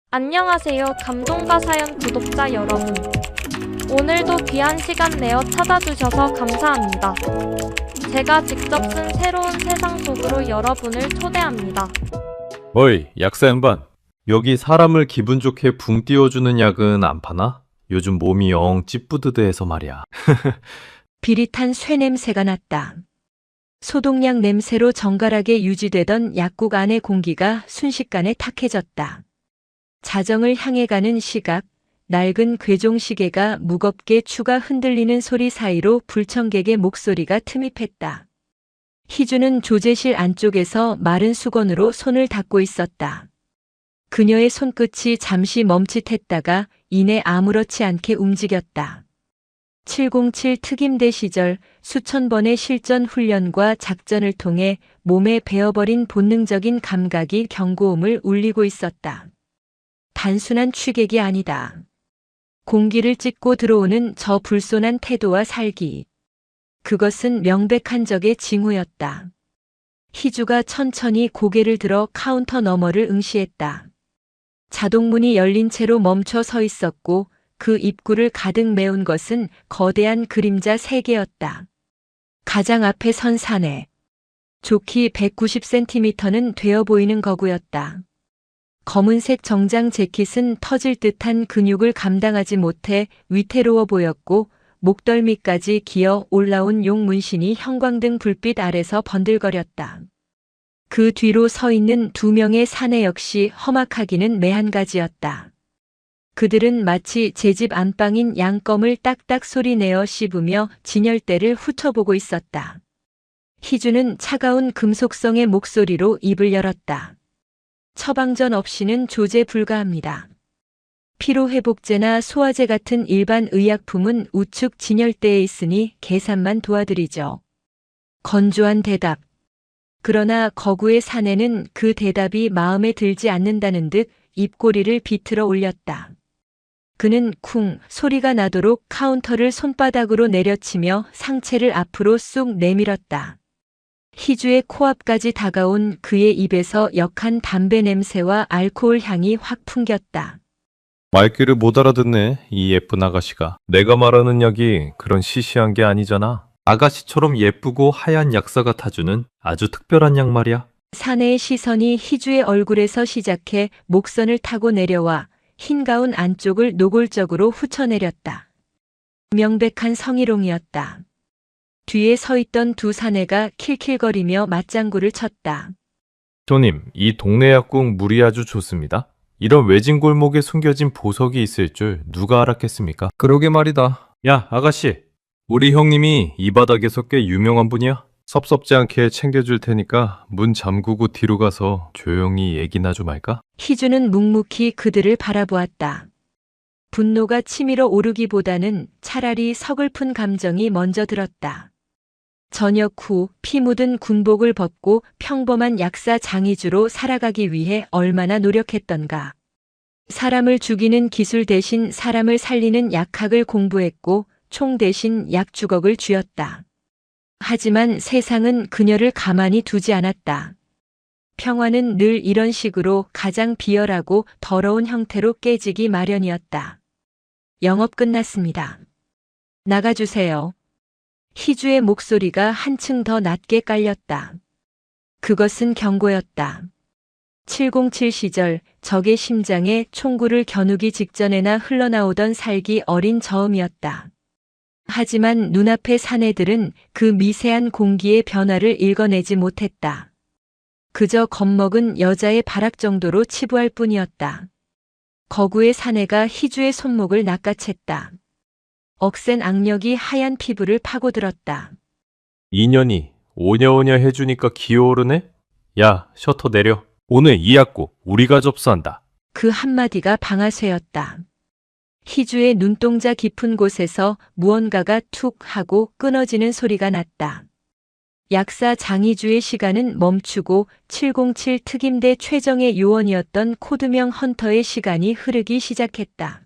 안녕하세요. 감동과 사연 구독자 여러분. 오늘도 귀한 시간 내어 찾아주셔서 감사합니다. 제가 직접 쓴 새로운 세상 속으로 여러분을 초대합니다. 어이, 약사 양반. 여기 사람을 기분 좋게 붕 띄워주는 약은 안 파나? 요즘 몸이 영 찌뿌드드해서 말이야. 비릿한 쇠 냄새가 났다. 소독약 냄새로 정갈하게 유지되던 약국 안의 공기가 순식간에 탁해졌다. 자정을 향해 가는 시각, 낡은 괴종시계가 무겁게 추가 흔들리는 소리 사이로 불청객의 목소리가 틈입했다. 희주는 조제실 안쪽에서 마른 수건으로 손을 닦고 있었다. 그녀의 손끝이 잠시 멈칫했다가 이내 아무렇지 않게 움직였다. 707 특임대 시절 수천 번의 실전 훈련과 작전을 통해 몸에 배어버린 본능적인 감각이 경고음을 울리고 있었다. 단순한 취객이 아니다. 공기를 찢고 들어오는 저 불손한 태도와 살기. 그것은 명백한 적의 징후였다. 희주가 천천히 고개를 들어 카운터 너머를 응시했다. 자동문이 열린 채로 멈춰 서 있었고 그 입구를 가득 메운 것은 거대한 그림자 3개였다. 가장 앞에 선 사내. 좋기 190cm는 되어 보이는 거구였다. 검은색 정장 재킷은 터질 듯한 근육을 감당하지 못해 위태로워 보였고 목덜미까지 기어 올라온 용 문신이 형광등 불빛 아래서 번들거렸다. 그 뒤로 서 있는 2명의 사내 역시 험악하기는 매한가지였다. 그들은 마치 제 집 안방인 양껌을 딱딱 소리내어 씹으며 진열대를 훑어보고 있었다. 희주는 차가운 금속성의 목소리로 입을 열었다. 처방전 없이는 조제 불가합니다. 피로회복제나 소화제 같은 일반 의약품은 우측 진열대에 있으니 계산만 도와드리죠. 건조한 대답. 그러나 거구의 사내는 그 대답이 마음에 들지 않는다는 듯 입꼬리를 비틀어 올렸다. 그는 쿵 소리가 나도록 카운터를 손바닥으로 내려치며 상체를 앞으로 쑥 내밀었다. 희주의 코앞까지 다가온 그의 입에서 역한 담배 냄새와 알코올 향이 확 풍겼다. 말귀를 못 알아듣네, 이 예쁜 아가씨가. 내가 말하는 약이 그런 시시한 게 아니잖아. 아가씨처럼 예쁘고 하얀 약사가 타주는 아주 특별한 약 말이야. 사내의 시선이 희주의 얼굴에서 시작해 목선을 타고 내려와 흰 가운 안쪽을 노골적으로 훑어내렸다. 명백한 성희롱이었다. 뒤에 서 있던 2 사내가 킬킬거리며 맞장구를 쳤다. 손님, 이 동네 약국 물이 아주 좋습니다. 이런 외진 골목에 숨겨진 보석이 있을 줄 누가 알았겠습니까? 그러게 말이다. 야, 아가씨. 우리 형님이 이 바닥에서 꽤 유명한 분이야. 섭섭지 않게 챙겨줄 테니까 문 잠그고 뒤로 가서 조용히 얘기나 좀 할까? 희주는 묵묵히 그들을 바라보았다. 분노가 치밀어 오르기보다는 차라리 서글픈 감정이 먼저 들었다. 저녁 후 피 묻은 군복을 벗고 평범한 약사 장의주로 살아가기 위해 얼마나 노력했던가. 사람을 죽이는 기술 대신 사람을 살리는 약학을 공부했고 총 대신 약주걱을 쥐었다. 하지만 세상은 그녀를 가만히 두지 않았다. 평화는 늘 이런 식으로 가장 비열하고 더러운 형태로 깨지기 마련이었다. 영업 끝났습니다. 나가주세요. 희주의 목소리가 한층 더 낮게 깔렸다. 그것은 경고였다. 707 시절 적의 심장에 총구를 겨누기 직전에나 흘러나오던 살기 어린 저음이었다. 하지만 눈앞의 사내들은 그 미세한 공기의 변화를 읽어내지 못했다. 그저 겁먹은 여자의 발악 정도로 치부할 뿐이었다. 거구의 사내가 희주의 손목을 낚아챘다. 억센 악력이 하얀 피부를 파고들었다. 2년이 오냐오냐 해주니까 기어오르네? 야, 셔터 내려. 오늘 이 약국 우리가 접수한다. 그 한마디가 방아쇠였다. 희주의 눈동자 깊은 곳에서 무언가가 툭 하고 끊어지는 소리가 났다. 약사 장의주의 시간은 멈추고 707 특임대 최정의 요원이었던 코드명 헌터의 시간이 흐르기 시작했다.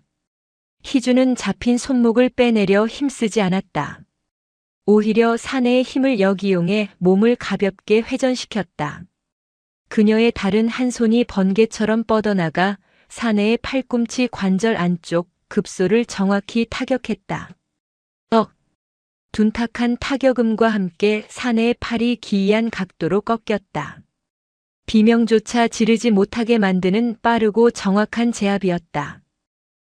희주는 잡힌 손목을 빼내려 힘쓰지 않았다. 오히려 사내의 힘을 역이용해 몸을 가볍게 회전시켰다. 그녀의 다른 한 손이 번개처럼 뻗어나가 사내의 팔꿈치 관절 안쪽 급소를 정확히 타격했다. 둔탁한 타격음과 함께 사내의 팔이 기이한 각도로 꺾였다. 비명조차 지르지 못하게 만드는 빠르고 정확한 제압이었다.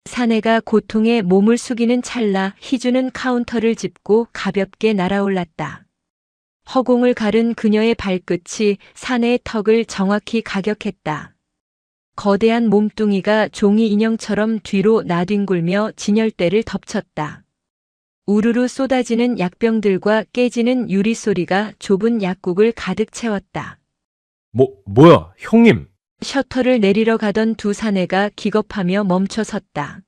사내가 고통에 몸을 숙이는 찰나 희주는 카운터를 짚고 가볍게 날아올랐다. 허공을 가른 그녀의 발끝이 사내의 턱을 정확히 가격했다. 거대한 몸뚱이가 종이 인형처럼 뒤로 나뒹굴며 진열대를 덮쳤다. 우르르 쏟아지는 약병들과 깨지는 유리 소리가 좁은 약국을 가득 채웠다. 뭐야, 형님. 셔터를 내리러 가던 두 사내가 기겁하며 멈춰 섰다.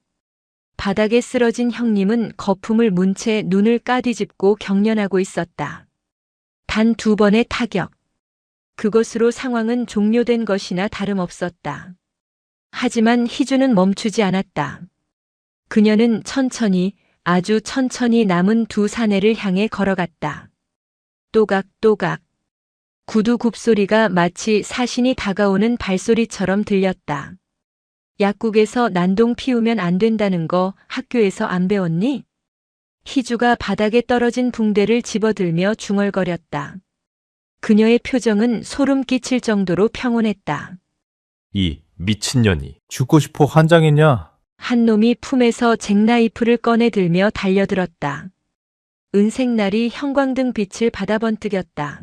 바닥에 쓰러진 형님은 거품을 문 채 눈을 까뒤집고 경련하고 있었다. 단 2번의 타격. 그것으로 상황은 종료된 것이나 다름없었다. 하지만 희주는 멈추지 않았다. 그녀는 천천히, 아주 천천히 남은 두 사내를 향해 걸어갔다. 또각또각. 구두 굽소리가 마치 사신이 다가오는 발소리처럼 들렸다. 약국에서 난동 피우면 안 된다는 거 학교에서 안 배웠니? 희주가 바닥에 떨어진 붕대를 집어들며 중얼거렸다. 그녀의 표정은 소름 끼칠 정도로 평온했다. 이 미친년이 죽고 싶어 환장했냐? 한 놈이 품에서 잭나이프를 꺼내 들며 달려들었다. 은색날이 형광등 빛을 받아 번뜩였다.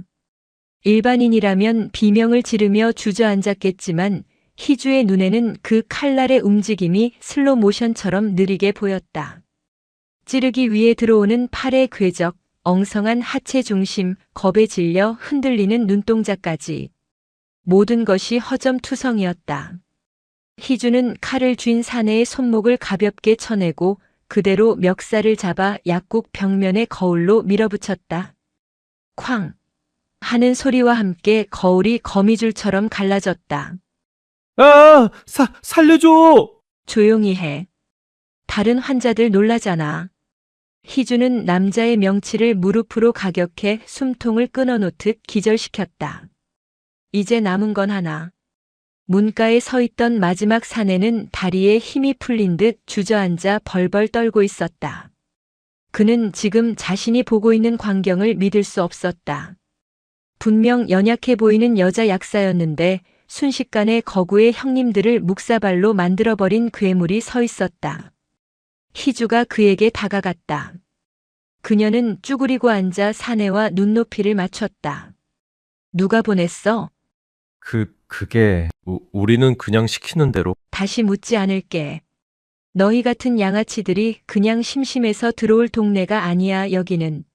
일반인이라면 비명을 지르며 주저앉았겠지만 희주의 눈에는 그 칼날의 움직임이 슬로 모션처럼 느리게 보였다. 찌르기 위해 들어오는 팔의 궤적, 엉성한 하체 중심, 겁에 질려 흔들리는 눈동자까지. 모든 것이 허점투성이었다. 희주는 칼을 쥔 사내의 손목을 가볍게 쳐내고 그대로 멱살을 잡아 약국 벽면에 거울로 밀어붙였다. 쾅! 하는 소리와 함께 거울이 거미줄처럼 갈라졌다. 아, 살려줘! 조용히 해. 다른 환자들 놀라잖아. 희주는 남자의 명치를 무릎으로 가격해 숨통을 끊어놓듯 기절시켰다. 이제 남은 건 하나. 문가에 서 있던 마지막 사내는 다리에 힘이 풀린 듯 주저앉아 벌벌 떨고 있었다. 그는 지금 자신이 보고 있는 광경을 믿을 수 없었다. 분명 연약해 보이는 여자 약사였는데 순식간에 거구의 형님들을 묵사발로 만들어버린 괴물이 서 있었다. 희주가 그에게 다가갔다. 그녀는 쭈그리고 앉아 사내와 눈높이를 맞췄다. 누가 보냈어? 그게 우리는 그냥 시키는 대로. 다시 묻지 않을게. 너희 같은 양아치들이 그냥 심심해서 들어올 동네가 아니야, 여기는.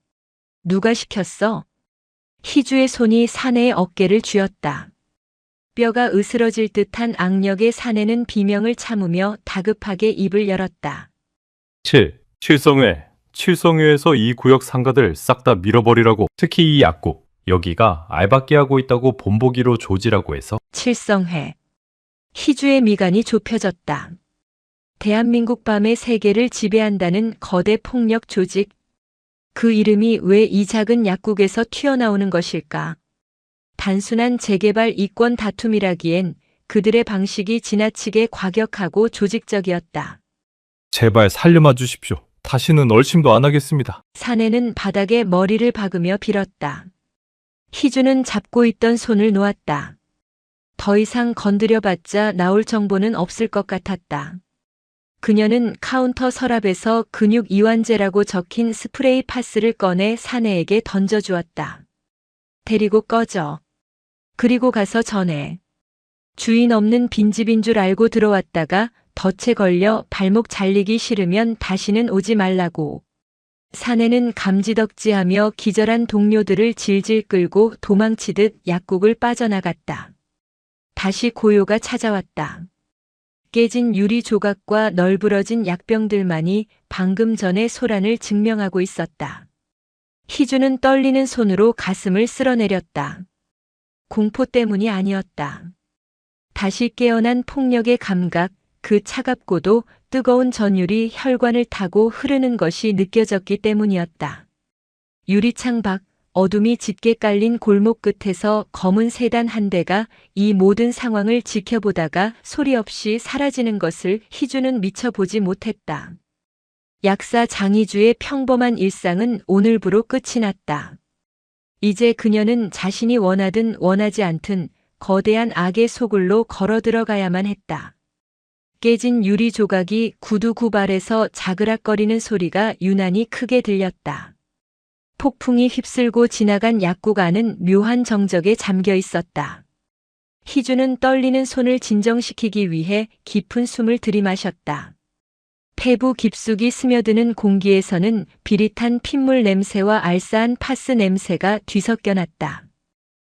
누가 시켰어? 희주의 손이 사내의 어깨를 쥐었다. 뼈가 으스러질 듯한 악력의 사내는 비명을 참으며 다급하게 입을 열었다. 칠성회에서 이 구역 상가들 싹 다 밀어버리라고. 특히 이 약국. 여기가 알박기 하고 있다고 본보기로 조지라고 해서. 칠성회. 희주의 미간이 좁혀졌다. 대한민국 밤의 세계를 지배한다는 거대 폭력 조직. 그 이름이 왜 이 작은 약국에서 튀어나오는 것일까? 단순한 재개발 이권 다툼이라기엔 그들의 방식이 지나치게 과격하고 조직적이었다. 제발 살려마 주십시오. 다시는 얼씬도 안 하겠습니다. 사내는 바닥에 머리를 박으며 빌었다. 희주는 잡고 있던 손을 놓았다. 더 이상 건드려봤자 나올 정보는 없을 것 같았다. 그녀는 카운터 서랍에서 근육 이완제라고 적힌 스프레이 파스를 꺼내 사내에게 던져주었다. 데리고 꺼져. 그리고 가서 전해. 주인 없는 빈집인 줄 알고 들어왔다가 덫에 걸려 발목 잘리기 싫으면 다시는 오지 말라고. 사내는 감지덕지하며 기절한 동료들을 질질 끌고 도망치듯 약국을 빠져나갔다. 다시 고요가 찾아왔다. 깨진 유리 조각과 널브러진 약병들만이 방금 전의 소란을 증명하고 있었다. 희주는 떨리는 손으로 가슴을 쓸어내렸다. 공포 때문이 아니었다. 다시 깨어난 폭력의 감각, 그 차갑고도 뜨거운 전율이 혈관을 타고 흐르는 것이 느껴졌기 때문이었다. 유리창 밖 어둠이 짙게 깔린 골목 끝에서 검은 세단 한 대가 이 모든 상황을 지켜보다가 소리 없이 사라지는 것을 희주는 미처 보지 못했다. 약사 장희주의 평범한 일상은 오늘부로 끝이 났다. 이제 그녀는 자신이 원하든 원하지 않든 거대한 악의 소굴로 걸어 들어가야만 했다. 깨진 유리 조각이 구두구발에서 자그락거리는 소리가 유난히 크게 들렸다. 폭풍이 휩쓸고 지나간 약국 안은 묘한 정적에 잠겨 있었다. 희주는 떨리는 손을 진정시키기 위해 깊은 숨을 들이마셨다. 폐부 깊숙이 스며드는 공기에서는 비릿한 핏물 냄새와 알싸한 파스 냄새가 뒤섞여 났다.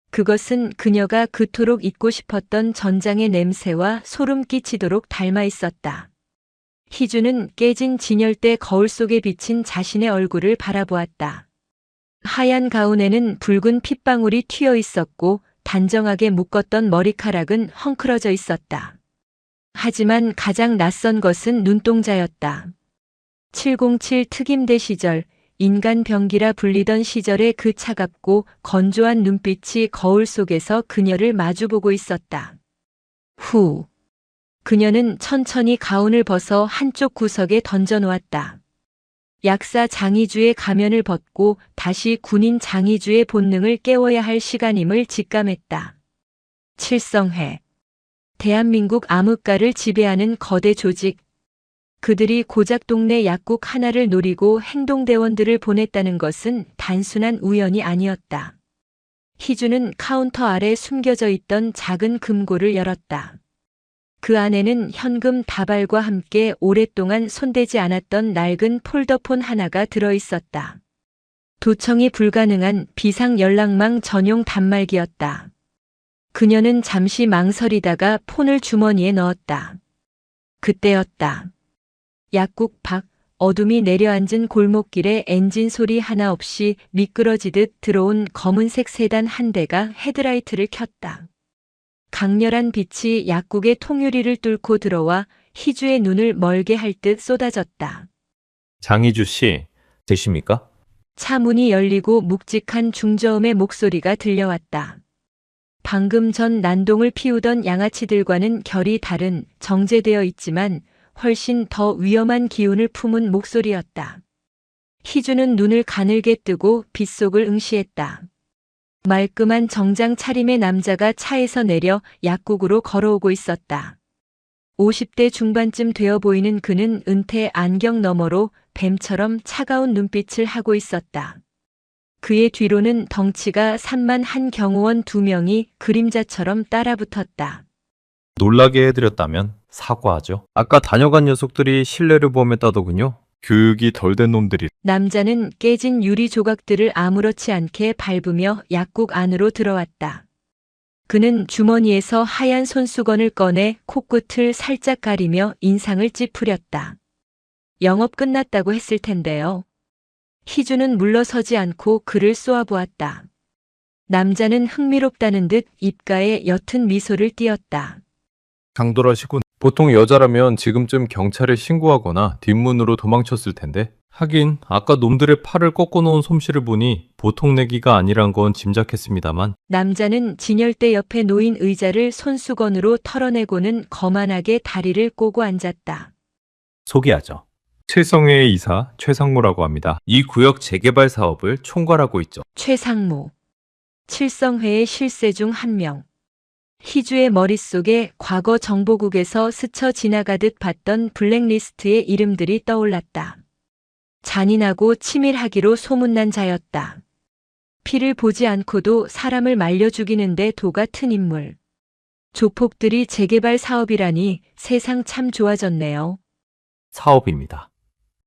그것은 그녀가 그토록 잊고 싶었던 전장의 냄새와 소름 끼치도록 닮아 있었다. 희주는 깨진 진열대 거울 속에 비친 자신의 얼굴을 바라보았다. 하얀 가운에는 붉은 핏방울이 튀어 있었고 단정하게 묶었던 머리카락은 헝클어져 있었다. 하지만 가장 낯선 것은 눈동자였다. 707 특임대 시절, 인간 병기라 불리던 시절의 그 차갑고 건조한 눈빛이 거울 속에서 그녀를 마주보고 있었다. 후. 그녀는 천천히 가운을 벗어 한쪽 구석에 던져놓았다. 약사 장희주의 가면을 벗고 다시 군인 장희주의 본능을 깨워야 할 시간임을 직감했다. 칠성회. 대한민국 암흑가를 지배하는 거대 조직. 그들이 고작 동네 약국 하나를 노리고 행동대원들을 보냈다는 것은 단순한 우연이 아니었다. 희주는 카운터 아래 숨겨져 있던 작은 금고를 열었다. 그 안에는 현금 다발과 함께 오랫동안 손대지 않았던 낡은 폴더폰 하나가 들어 있었다. 도청이 불가능한 비상 연락망 전용 단말기였다. 그녀는 잠시 망설이다가 폰을 주머니에 넣었다. 그때였다. 약국 밖 어둠이 내려앉은 골목길에 엔진 소리 하나 없이 미끄러지듯 들어온 검은색 세단 한 대가 헤드라이트를 켰다. 강렬한 빛이 약국의 통유리를 뚫고 들어와 희주의 눈을 멀게 할 듯 쏟아졌다. 장희주 씨, 되십니까? 차 문이 열리고 묵직한 중저음의 목소리가 들려왔다. 방금 전 난동을 피우던 양아치들과는 결이 다른 정제되어 있지만 훨씬 더 위험한 기운을 품은 목소리였다. 희주는 눈을 가늘게 뜨고 빗속을 응시했다. 말끔한 정장 차림의 남자가 차에서 내려 약국으로 걸어오고 있었다. 50대 중반쯤 되어 보이는 그는 은퇴 안경 너머로 뱀처럼 차가운 눈빛을 하고 있었다. 그의 뒤로는 덩치가 산만 한 경호원 2명이 그림자처럼 따라붙었다. 놀라게 해드렸다면 사과하죠. 아까 다녀간 녀석들이 신뢰를 범했다더군요. 교육이 덜 된 놈들이. 남자는 깨진 유리 조각들을 아무렇지 않게 밟으며 약국 안으로 들어왔다. 그는 주머니에서 하얀 손수건을 꺼내 코끝을 살짝 가리며 인상을 찌푸렸다. 영업 끝났다고 했을 텐데요. 희주는 물러서지 않고 그를 쏘아보았다. 남자는 흥미롭다는 듯 입가에 옅은 미소를 띄었다. 강돌하시군. 보통 여자라면 지금쯤 경찰에 신고하거나 뒷문으로 도망쳤을 텐데. 하긴 아까 놈들의 팔을 꺾어놓은 솜씨를 보니 보통 내기가 아니란 건 짐작했습니다만. 남자는 진열대 옆에 놓인 의자를 손수건으로 털어내고는 거만하게 다리를 꼬고 앉았다. 소개하죠. 칠성회의 이사 최상무라고 합니다. 이 구역 재개발 사업을 총괄하고 있죠. 최상무. 칠성회의 실세 중 한 명. 희주의 머릿속에 과거 정보국에서 스쳐 지나가듯 봤던 블랙리스트의 이름들이 떠올랐다. 잔인하고 치밀하기로 소문난 자였다. 피를 보지 않고도 사람을 말려 죽이는데 도 같은 인물. 조폭들이 재개발 사업이라니 세상 참 좋아졌네요. 사업입니다.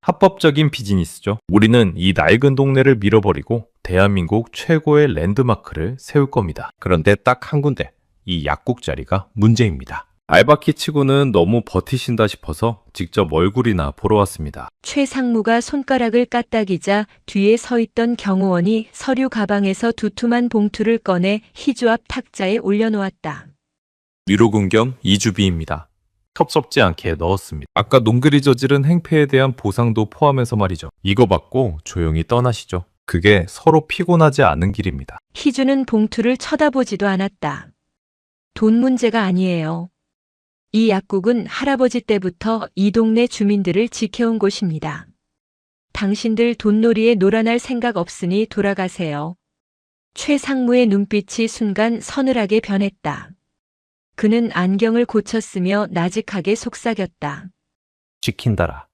합법적인 비즈니스죠. 우리는 이 낡은 동네를 밀어버리고 대한민국 최고의 랜드마크를 세울 겁니다. 그런데 딱 한 군데, 이 약국 자리가 문제입니다. 알바키 치고는 너무 버티신다 싶어서 직접 얼굴이나 보러 왔습니다. 최상무가 손가락을 까딱이자 뒤에 서 있던 경호원이 서류 가방에서 두툼한 봉투를 꺼내 희주 앞 탁자에 올려놓았다. 위로금 겸 이주비입니다. 섭섭지 않게 넣었습니다. 아까 농글이 저지른 행패에 대한 보상도 포함해서 말이죠. 이거 받고 조용히 떠나시죠. 그게 서로 피곤하지 않은 길입니다. 희주는 봉투를 쳐다보지도 않았다. 돈 문제가 아니에요. 이 약국은 할아버지 때부터 이 동네 주민들을 지켜온 곳입니다. 당신들 돈놀이에 놀아날 생각 없으니 돌아가세요. 최상무의 눈빛이 순간 서늘하게 변했다. 그는 안경을 고쳤으며 나직하게 속삭였다. 지킨다라.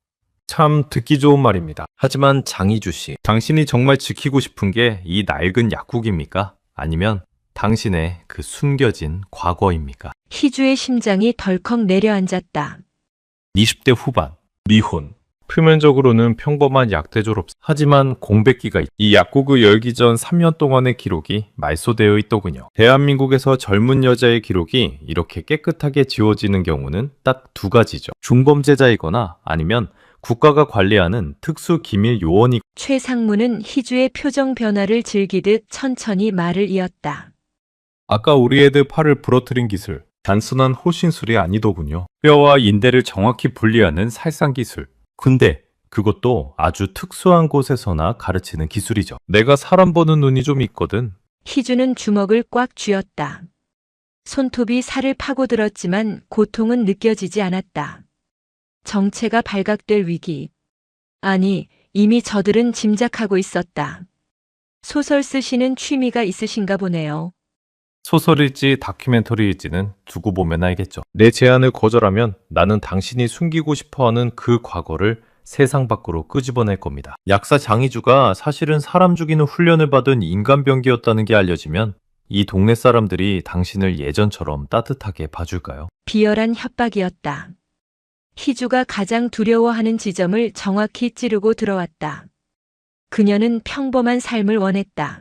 참 듣기 좋은 말입니다. 하지만 장이주 씨, 당신이 정말 지키고 싶은 게 이 낡은 약국입니까? 아니면 당신의 그 숨겨진 과거입니까? 희주의 심장이 덜컥 내려앉았다. 20대 후반, 미혼. 표면적으로는 평범한 약대 졸업. 하지만 공백기가 이 약국을 열기 전 3년 동안의 기록이 말소되어 있더군요. 대한민국에서 젊은 여자의 기록이 이렇게 깨끗하게 지워지는 경우는 딱 두 가지죠. 중범죄자이거나 아니면 국가가 관리하는 특수 기밀 요원이. 최상무는 희주의 표정 변화를 즐기듯 천천히 말을 이었다. 아까 우리 애들 팔을 부러뜨린 기술. 단순한 호신술이 아니더군요. 뼈와 인대를 정확히 분리하는 살상 기술. 근데 그것도 아주 특수한 곳에서나 가르치는 기술이죠. 내가 사람 보는 눈이 좀 있거든. 희주는 주먹을 꽉 쥐었다. 손톱이 살을 파고들었지만 고통은 느껴지지 않았다. 정체가 발각될 위기. 아니, 이미 저들은 짐작하고 있었다. 소설 쓰시는 취미가 있으신가 보네요. 소설일지 다큐멘터리일지는 두고 보면 알겠죠. 내 제안을 거절하면 나는 당신이 숨기고 싶어하는 그 과거를 세상 밖으로 끄집어낼 겁니다. 약사 장이주가 사실은 사람 죽이는 훈련을 받은 인간병기였다는 게 알려지면 이 동네 사람들이 당신을 예전처럼 따뜻하게 봐줄까요? 비열한 협박이었다. 희주가 가장 두려워하는 지점을 정확히 찌르고 들어왔다. 그녀는 평범한 삶을 원했다.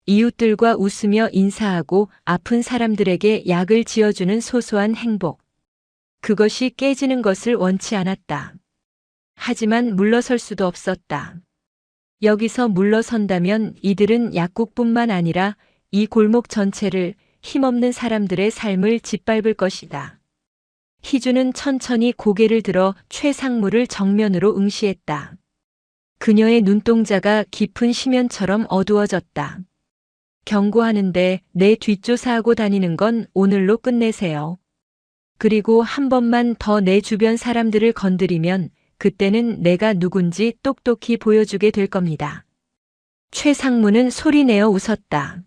이웃들과 웃으며 인사하고 아픈 사람들에게 약을 지어주는 소소한 행복. 그것이 깨지는 것을 원치 않았다. 하지만 물러설 수도 없었다. 여기서 물러선다면 이들은 약국뿐만 아니라 이 골목 전체를 힘없는 사람들의 삶을 짓밟을 것이다. 희주는 천천히 고개를 들어 최상무를 정면으로 응시했다. 그녀의 눈동자가 깊은 심연처럼 어두워졌다. 경고하는데 내 뒷조사하고 다니는 건 오늘로 끝내세요. 그리고 한 번만 더 내 주변 사람들을 건드리면 그때는 내가 누군지 똑똑히 보여주게 될 겁니다. 최상무는 소리내어 웃었다.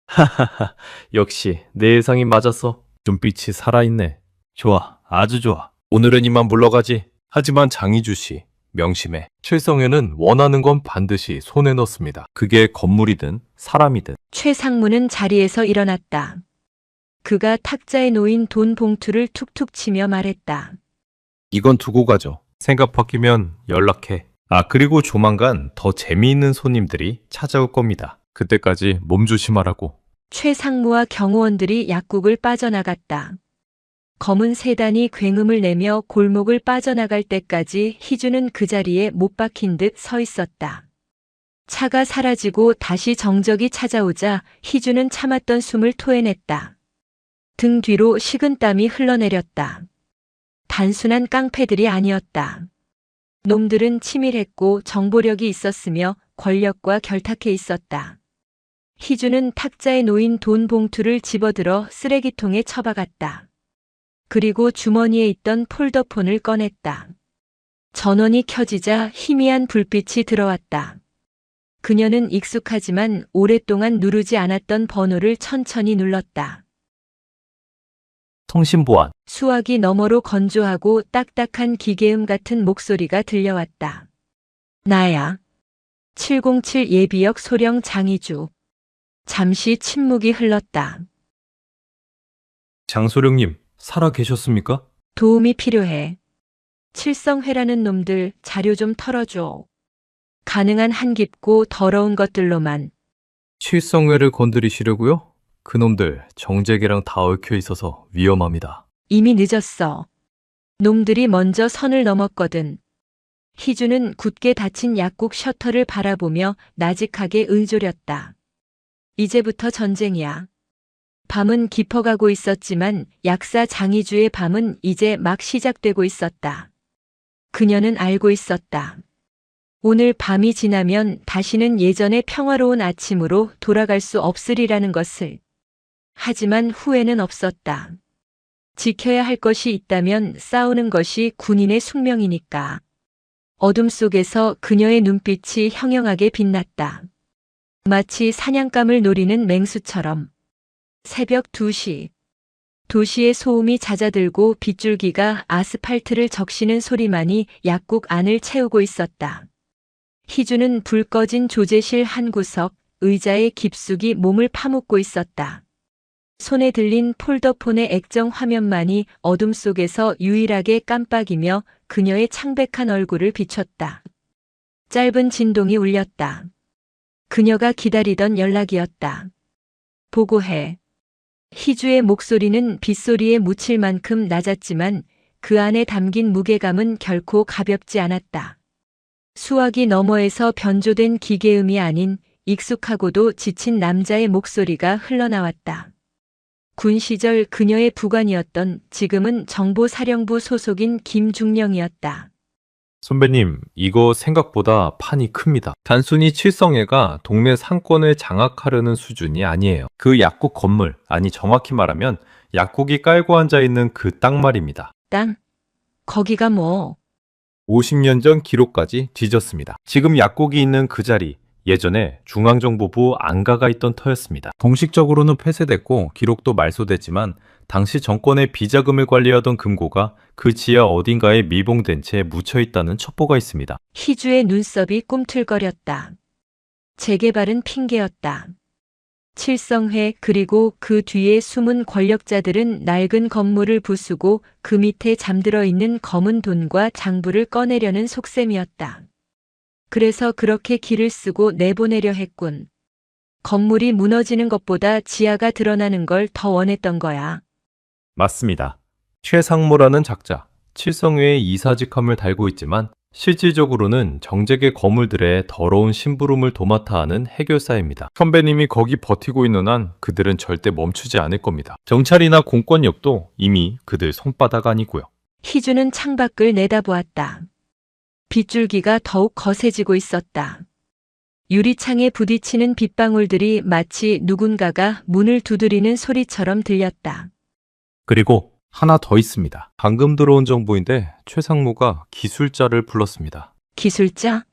하하하, 역시 내 예상이 맞았어. 눈빛이 살아있네. 좋아, 아주 좋아. 오늘은 이만 물러가지. 하지만 장이주 씨, 명심해. 칠성에는 원하는 건 반드시 손에 넣습니다. 그게 건물이든 사람이든. 최상무는 자리에서 일어났다. 그가 탁자에 놓인 돈 봉투를 툭툭 치며 말했다. 이건 두고 가죠. 생각 바뀌면 연락해. 아, 그리고 조만간 더 재미있는 손님들이 찾아올 겁니다. 그때까지 몸 조심하라고. 최상무와 경호원들이 약국을 빠져나갔다. 검은 세단이 굉음을 내며 골목을 빠져나갈 때까지 희주는 그 자리에 못 박힌 듯 서 있었다. 차가 사라지고 다시 정적이 찾아오자 희주는 참았던 숨을 토해냈다. 등 뒤로 식은땀이 흘러내렸다. 단순한 깡패들이 아니었다. 놈들은 치밀했고 정보력이 있었으며 권력과 결탁해 있었다. 희주는 탁자에 놓인 돈 봉투를 집어들어 쓰레기통에 처박았다. 그리고 주머니에 있던 폴더폰을 꺼냈다. 전원이 켜지자 희미한 불빛이 들어왔다. 그녀는 익숙하지만 오랫동안 누르지 않았던 번호를 천천히 눌렀다. 통신 보안. 수화기 너머로 건조하고 딱딱한 기계음 같은 목소리가 들려왔다. 나야. 707 예비역 소령 장이주. 잠시 침묵이 흘렀다. 장소령님, 살아 계셨습니까? 도움이 필요해. 칠성회라는 놈들 자료 좀 털어줘. 가능한 한 깊고 더러운 것들로만. 칠성회를 건드리시려고요? 그놈들 정재계랑 다 얽혀 있어서 위험합니다. 이미 늦었어. 놈들이 먼저 선을 넘었거든. 희주는 굳게 닫힌 약국 셔터를 바라보며 나직하게 의졸였다. 이제부터 전쟁이야. 밤은 깊어가고 있었지만 약사 장이주의 밤은 이제 막 시작되고 있었다. 그녀는 알고 있었다. 오늘 밤이 지나면 다시는 예전의 평화로운 아침으로 돌아갈 수 없으리라는 것을. 하지만 후회는 없었다. 지켜야 할 것이 있다면 싸우는 것이 군인의 숙명이니까. 어둠 속에서 그녀의 눈빛이 형형하게 빛났다. 마치 사냥감을 노리는 맹수처럼. 새벽 2시. 도시의 소음이 잦아들고 빗줄기가 아스팔트를 적시는 소리만이 약국 안을 채우고 있었다. 희주는 불 꺼진 조제실 한 구석, 의자에 깊숙이 몸을 파묻고 있었다. 손에 들린 폴더폰의 액정 화면만이 어둠 속에서 유일하게 깜빡이며 그녀의 창백한 얼굴을 비췄다. 짧은 진동이 울렸다. 그녀가 기다리던 연락이었다. 보고해. 희주의 목소리는 빗소리에 묻힐 만큼 낮았지만 그 안에 담긴 무게감은 결코 가볍지 않았다. 수화기 너머에서 변조된 기계음이 아닌 익숙하고도 지친 남자의 목소리가 흘러나왔다. 군 시절 그녀의 부관이었던 지금은 정보사령부 소속인 김중령이었다. 선배님, 이거 생각보다 판이 큽니다. 단순히 칠성회가 동네 상권을 장악하려는 수준이 아니에요. 그 약국 건물, 아니 정확히 말하면 약국이 깔고 앉아있는 그 땅 말입니다. 땅? 거기가 뭐? 50년 전 기록까지 뒤졌습니다. 지금 약국이 있는 그 자리, 예전에 중앙정보부 안가가 있던 터였습니다. 공식적으로는 폐쇄됐고 기록도 말소됐지만 당시 정권의 비자금을 관리하던 금고가 그 지하 어딘가에 밀봉된 채 묻혀있다는 첩보가 있습니다. 희주의 눈썹이 꿈틀거렸다. 재개발은 핑계였다. 칠성회 그리고 그 뒤에 숨은 권력자들은 낡은 건물을 부수고 그 밑에 잠들어 있는 검은 돈과 장부를 꺼내려는 속셈이었다. 그래서 그렇게 길을 쓰고 내보내려 했군. 건물이 무너지는 것보다 지하가 드러나는 걸 더 원했던 거야. 맞습니다. 최상무라는 작자, 칠성회의 이사직함을 달고 있지만 실질적으로는 정재계 거물들의 더러운 심부름을 도맡아 하는 해결사입니다. 선배님이 거기 버티고 있는 한 그들은 절대 멈추지 않을 겁니다. 경찰이나 공권력도 이미 그들 손바닥 아니고요. 희주는 창밖을 내다보았다. 빗줄기가 더욱 거세지고 있었다. 유리창에 부딪히는 빗방울들이 마치 누군가가 문을 두드리는 소리처럼 들렸다. 그리고 하나 더 있습니다. 방금 들어온 정보인데 최상무가 기술자를 불렀습니다. 기술자?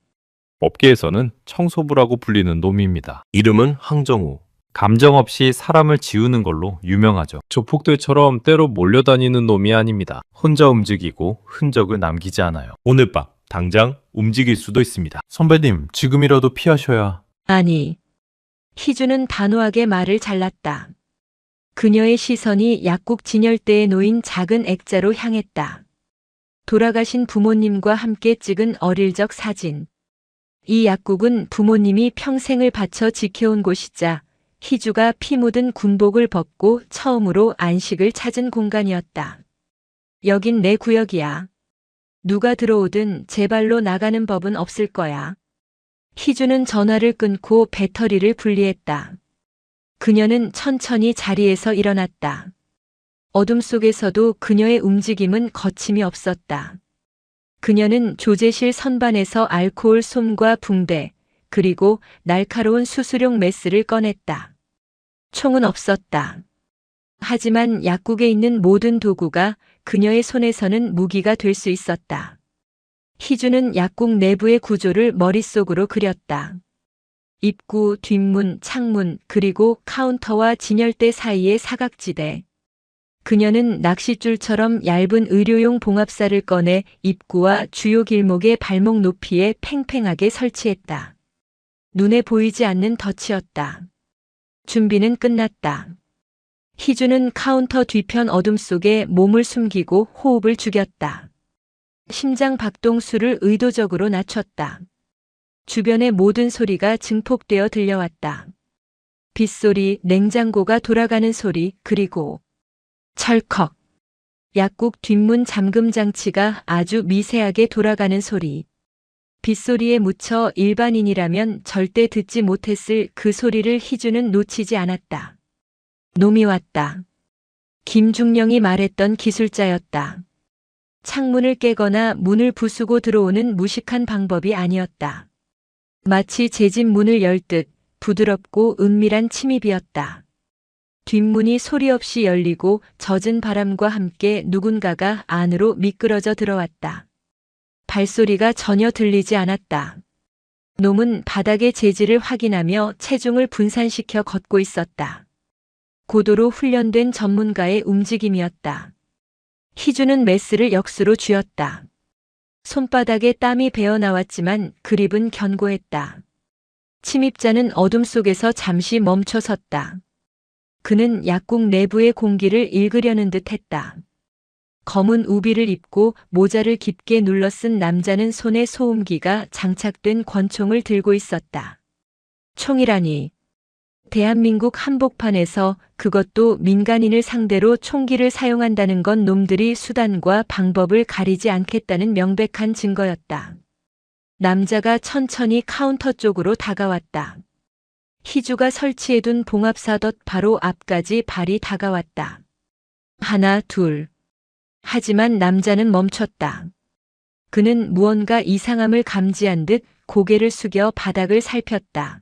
업계에서는 청소부라고 불리는 놈입니다. 이름은 황정우. 감정 없이 사람을 지우는 걸로 유명하죠. 조폭들처럼 때로 몰려다니는 놈이 아닙니다. 혼자 움직이고 흔적을 남기지 않아요. 오늘 밤 당장 움직일 수도 있습니다. 선배님, 지금이라도 피하셔야. 아니. 희주는 단호하게 말을 잘랐다. 그녀의 시선이 약국 진열대에 놓인 작은 액자로 향했다. 돌아가신 부모님과 함께 찍은 어릴 적 사진. 이 약국은 부모님이 평생을 바쳐 지켜온 곳이자 희주가 피 묻은 군복을 벗고 처음으로 안식을 찾은 공간이었다. 여긴 내 구역이야. 누가 들어오든 제 발로 나가는 법은 없을 거야. 희주는 전화를 끊고 배터리를 분리했다. 그녀는 천천히 자리에서 일어났다. 어둠 속에서도 그녀의 움직임은 거침이 없었다. 그녀는 조제실 선반에서 알코올 솜과 붕대, 그리고 날카로운 수술용 메스를 꺼냈다. 총은 없었다. 하지만 약국에 있는 모든 도구가 그녀의 손에서는 무기가 될 수 있었다. 희주는 약국 내부의 구조를 머릿속으로 그렸다. 입구, 뒷문, 창문, 그리고 카운터와 진열대 사이의 사각지대. 그녀는 낚싯줄처럼 얇은 의료용 봉합사를 꺼내 입구와 주요 길목의 발목 높이에 팽팽하게 설치했다. 눈에 보이지 않는 덫이었다. 준비는 끝났다. 희주는 카운터 뒤편 어둠 속에 몸을 숨기고 호흡을 죽였다. 심장 박동수를 의도적으로 낮췄다. 주변의 모든 소리가 증폭되어 들려왔다. 빗소리, 냉장고가 돌아가는 소리, 그리고 철컥. 약국 뒷문 잠금 장치가 아주 미세하게 돌아가는 소리. 빗소리에 묻혀 일반인이라면 절대 듣지 못했을 그 소리를 희주는 놓치지 않았다. 놈이 왔다. 김중령이 말했던 기술자였다. 창문을 깨거나 문을 부수고 들어오는 무식한 방법이 아니었다. 마치 제 집 문을 열 듯 부드럽고 은밀한 침입이었다. 뒷문이 소리 없이 열리고 젖은 바람과 함께 누군가가 안으로 미끄러져 들어왔다. 발소리가 전혀 들리지 않았다. 놈은 바닥의 재질을 확인하며 체중을 분산시켜 걷고 있었다. 고도로 훈련된 전문가의 움직임이었다. 희주는 메스를 역수로 쥐었다. 손바닥에 땀이 배어 나왔지만 그립은 견고했다. 침입자는 어둠 속에서 잠시 멈춰 섰다. 그는 약국 내부의 공기를 읽으려는 듯 했다. 검은 우비를 입고 모자를 깊게 눌러 쓴 남자는 손에 소음기가 장착된 권총을 들고 있었다. 총이라니. 대한민국 한복판에서 그것도 민간인을 상대로 총기를 사용한다는 건 놈들이 수단과 방법을 가리지 않겠다는 명백한 증거였다. 남자가 천천히 카운터 쪽으로 다가왔다. 희주가 설치해둔 봉합사덧 바로 앞까지 발이 다가왔다. 하나, 둘. 하지만 남자는 멈췄다. 그는 무언가 이상함을 감지한 듯 고개를 숙여 바닥을 살폈다.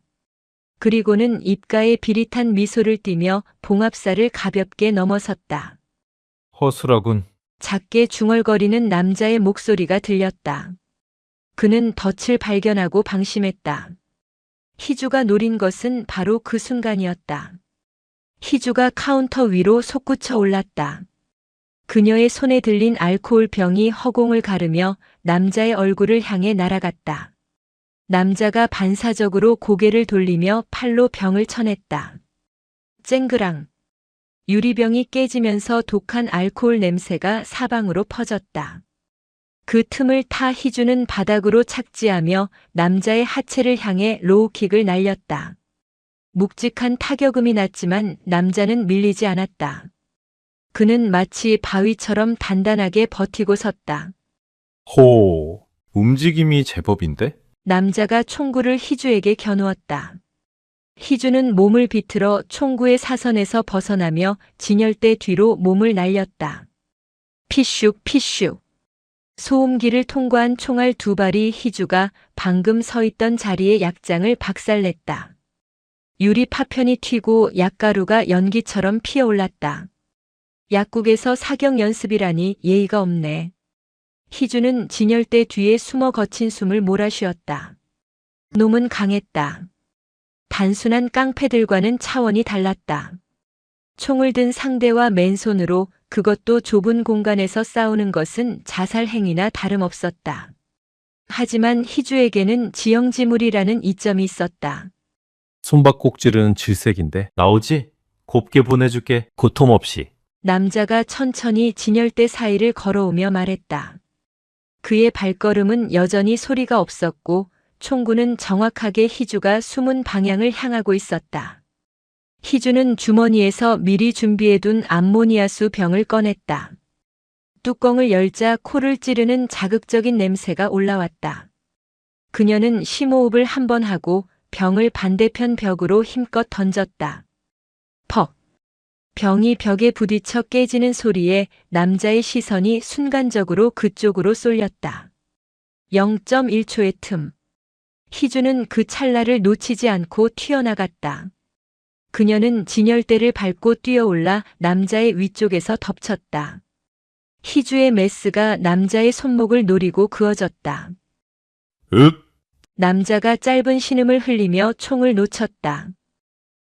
그리고는 입가에 비릿한 미소를 띠며 봉합사를 가볍게 넘어섰다. 허술하군. 작게 중얼거리는 남자의 목소리가 들렸다. 그는 덫을 발견하고 방심했다. 희주가 노린 것은 바로 그 순간이었다. 희주가 카운터 위로 솟구쳐 올랐다. 그녀의 손에 들린 알코올 병이 허공을 가르며 남자의 얼굴을 향해 날아갔다. 남자가 반사적으로 고개를 돌리며 팔로 병을 쳐냈다. 쨍그랑. 유리병이 깨지면서 독한 알코올 냄새가 사방으로 퍼졌다. 그 틈을 타 희주는 바닥으로 착지하며 남자의 하체를 향해 로우킥을 날렸다. 묵직한 타격음이 났지만 남자는 밀리지 않았다. 그는 마치 바위처럼 단단하게 버티고 섰다. 호, 움직임이 제법인데? 남자가 총구를 희주에게 겨누었다. 희주는 몸을 비틀어 총구의 사선에서 벗어나며 진열대 뒤로 몸을 날렸다. 피슉 피슉. 소음기를 통과한 총알 두 발이 희주가 방금 서 있던 자리의 약장을 박살냈다. 유리 파편이 튀고 약가루가 연기처럼 피어올랐다. 약국에서 사격 연습이라니 예의가 없네. 희주는 진열대 뒤에 숨어 거친 숨을 몰아쉬었다. 놈은 강했다. 단순한 깡패들과는 차원이 달랐다. 총을 든 상대와 맨손으로 그것도 좁은 공간에서 싸우는 것은 자살 행위나 다름없었다. 하지만 희주에게는 지형지물이라는 이점이 있었다. 손바꼭질은 질색인데. 나오지? 곱게 보내줄게. 고통 없이. 남자가 천천히 진열대 사이를 걸어오며 말했다. 그의 발걸음은 여전히 소리가 없었고 총구는 정확하게 희주가 숨은 방향을 향하고 있었다. 희주는 주머니에서 미리 준비해둔 암모니아수 병을 꺼냈다. 뚜껑을 열자 코를 찌르는 자극적인 냄새가 올라왔다. 그녀는 심호흡을 한 번 하고 병을 반대편 벽으로 힘껏 던졌다. 퍽. 병이 벽에 부딪혀 깨지는 소리에 남자의 시선이 순간적으로 그쪽으로 쏠렸다. 0.1초의 틈. 희주는 그 찰나를 놓치지 않고 튀어나갔다. 그녀는 진열대를 밟고 뛰어올라 남자의 위쪽에서 덮쳤다. 희주의 메스가 남자의 손목을 노리고 그어졌다. 윽! 남자가 짧은 신음을 흘리며 총을 놓쳤다.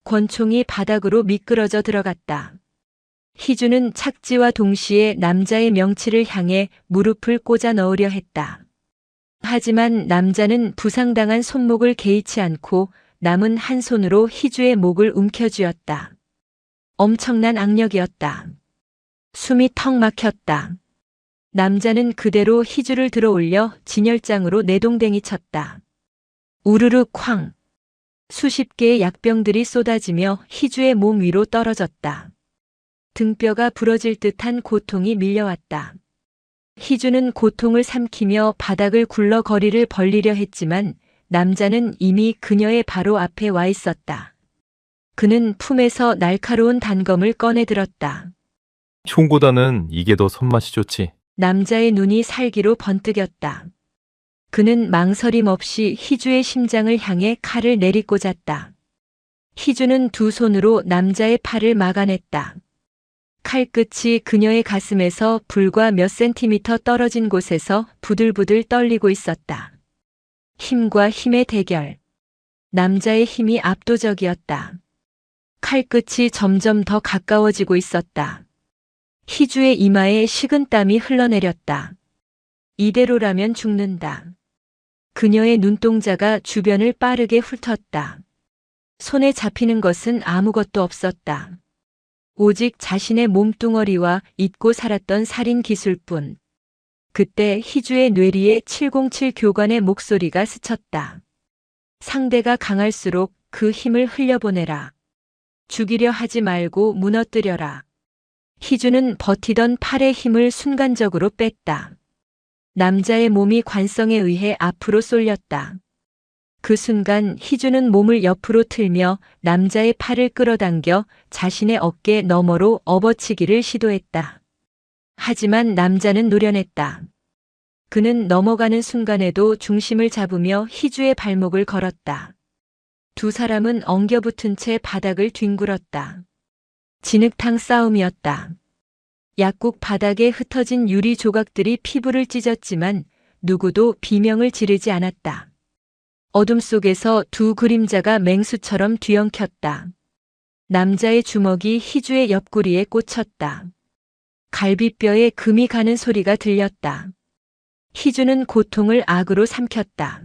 권총이 바닥으로 미끄러져 들어갔다. 희주는 착지와 동시에 남자의 명치를 향해 무릎을 꽂아 넣으려 했다. 하지만 남자는 부상당한 손목을 개의치 않고 남은 한 손으로 희주의 목을 움켜쥐었다. 엄청난 악력이었다. 숨이 턱 막혔다. 남자는 그대로 희주를 들어 올려 진열장으로 내동댕이 쳤다. 우르르 쾅. 수십 개의 약병들이 쏟아지며 희주의 몸 위로 떨어졌다. 등뼈가 부러질 듯한 고통이 밀려왔다. 희주는 고통을 삼키며 바닥을 굴러 거리를 벌리려 했지만 남자는 이미 그녀의 바로 앞에 와 있었다. 그는 품에서 날카로운 단검을 꺼내 들었다. 총보다는 이게 더 손맛이 좋지. 남자의 눈이 살기로 번뜩였다. 그는 망설임 없이 희주의 심장을 향해 칼을 내리꽂았다. 희주는 두 손으로 남자의 팔을 막아냈다. 칼끝이 그녀의 가슴에서 불과 몇 센티미터 떨어진 곳에서 부들부들 떨리고 있었다. 힘과 힘의 대결. 남자의 힘이 압도적이었다. 칼끝이 점점 더 가까워지고 있었다. 희주의 이마에 식은땀이 흘러내렸다. 이대로라면 죽는다. 그녀의 눈동자가 주변을 빠르게 훑었다. 손에 잡히는 것은 아무것도 없었다. 오직 자신의 몸뚱어리와 잊고 살았던 살인 기술뿐. 그때 희주의 뇌리에 707 교관의 목소리가 스쳤다. 상대가 강할수록 그 힘을 흘려보내라. 죽이려 하지 말고 무너뜨려라. 희주는 버티던 팔의 힘을 순간적으로 뺐다. 남자의 몸이 관성에 의해 앞으로 쏠렸다. 그 순간 희주는 몸을 옆으로 틀며 남자의 팔을 끌어당겨 자신의 어깨 너머로 업어치기를 시도했다. 하지만 남자는 노련했다. 그는 넘어가는 순간에도 중심을 잡으며 희주의 발목을 걸었다. 두 사람은 엉겨붙은 채 바닥을 뒹굴었다. 진흙탕 싸움이었다. 약국 바닥에 흩어진 유리 조각들이 피부를 찢었지만 누구도 비명을 지르지 않았다. 어둠 속에서 두 그림자가 맹수처럼 뒤엉켰다. 남자의 주먹이 희주의 옆구리에 꽂혔다. 갈비뼈에 금이 가는 소리가 들렸다. 희주는 고통을 악으로 삼켰다.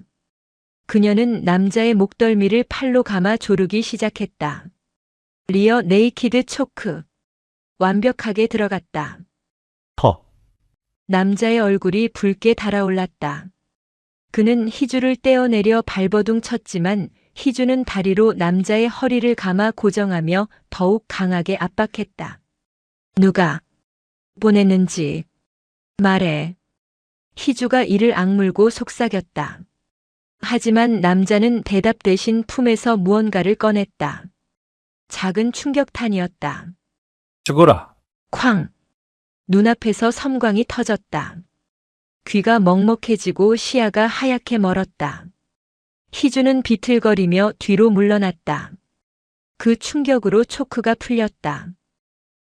그녀는 남자의 목덜미를 팔로 감아 조르기 시작했다. 리어 네이키드 초크. 완벽하게 들어갔다. 터. 남자의 얼굴이 붉게 달아올랐다. 그는 희주를 떼어내려 발버둥 쳤지만 희주는 다리로 남자의 허리를 감아 고정하며 더욱 강하게 압박했다. 누가 보냈는지 말해. 희주가 이를 악물고 속삭였다. 하지만 남자는 대답 대신 품에서 무언가를 꺼냈다. 작은 충격탄이었다. 죽어라. 쾅! 눈앞에서 섬광이 터졌다. 귀가 먹먹해지고 시야가 하얗게 멀었다. 희주는 비틀거리며 뒤로 물러났다. 그 충격으로 초크가 풀렸다.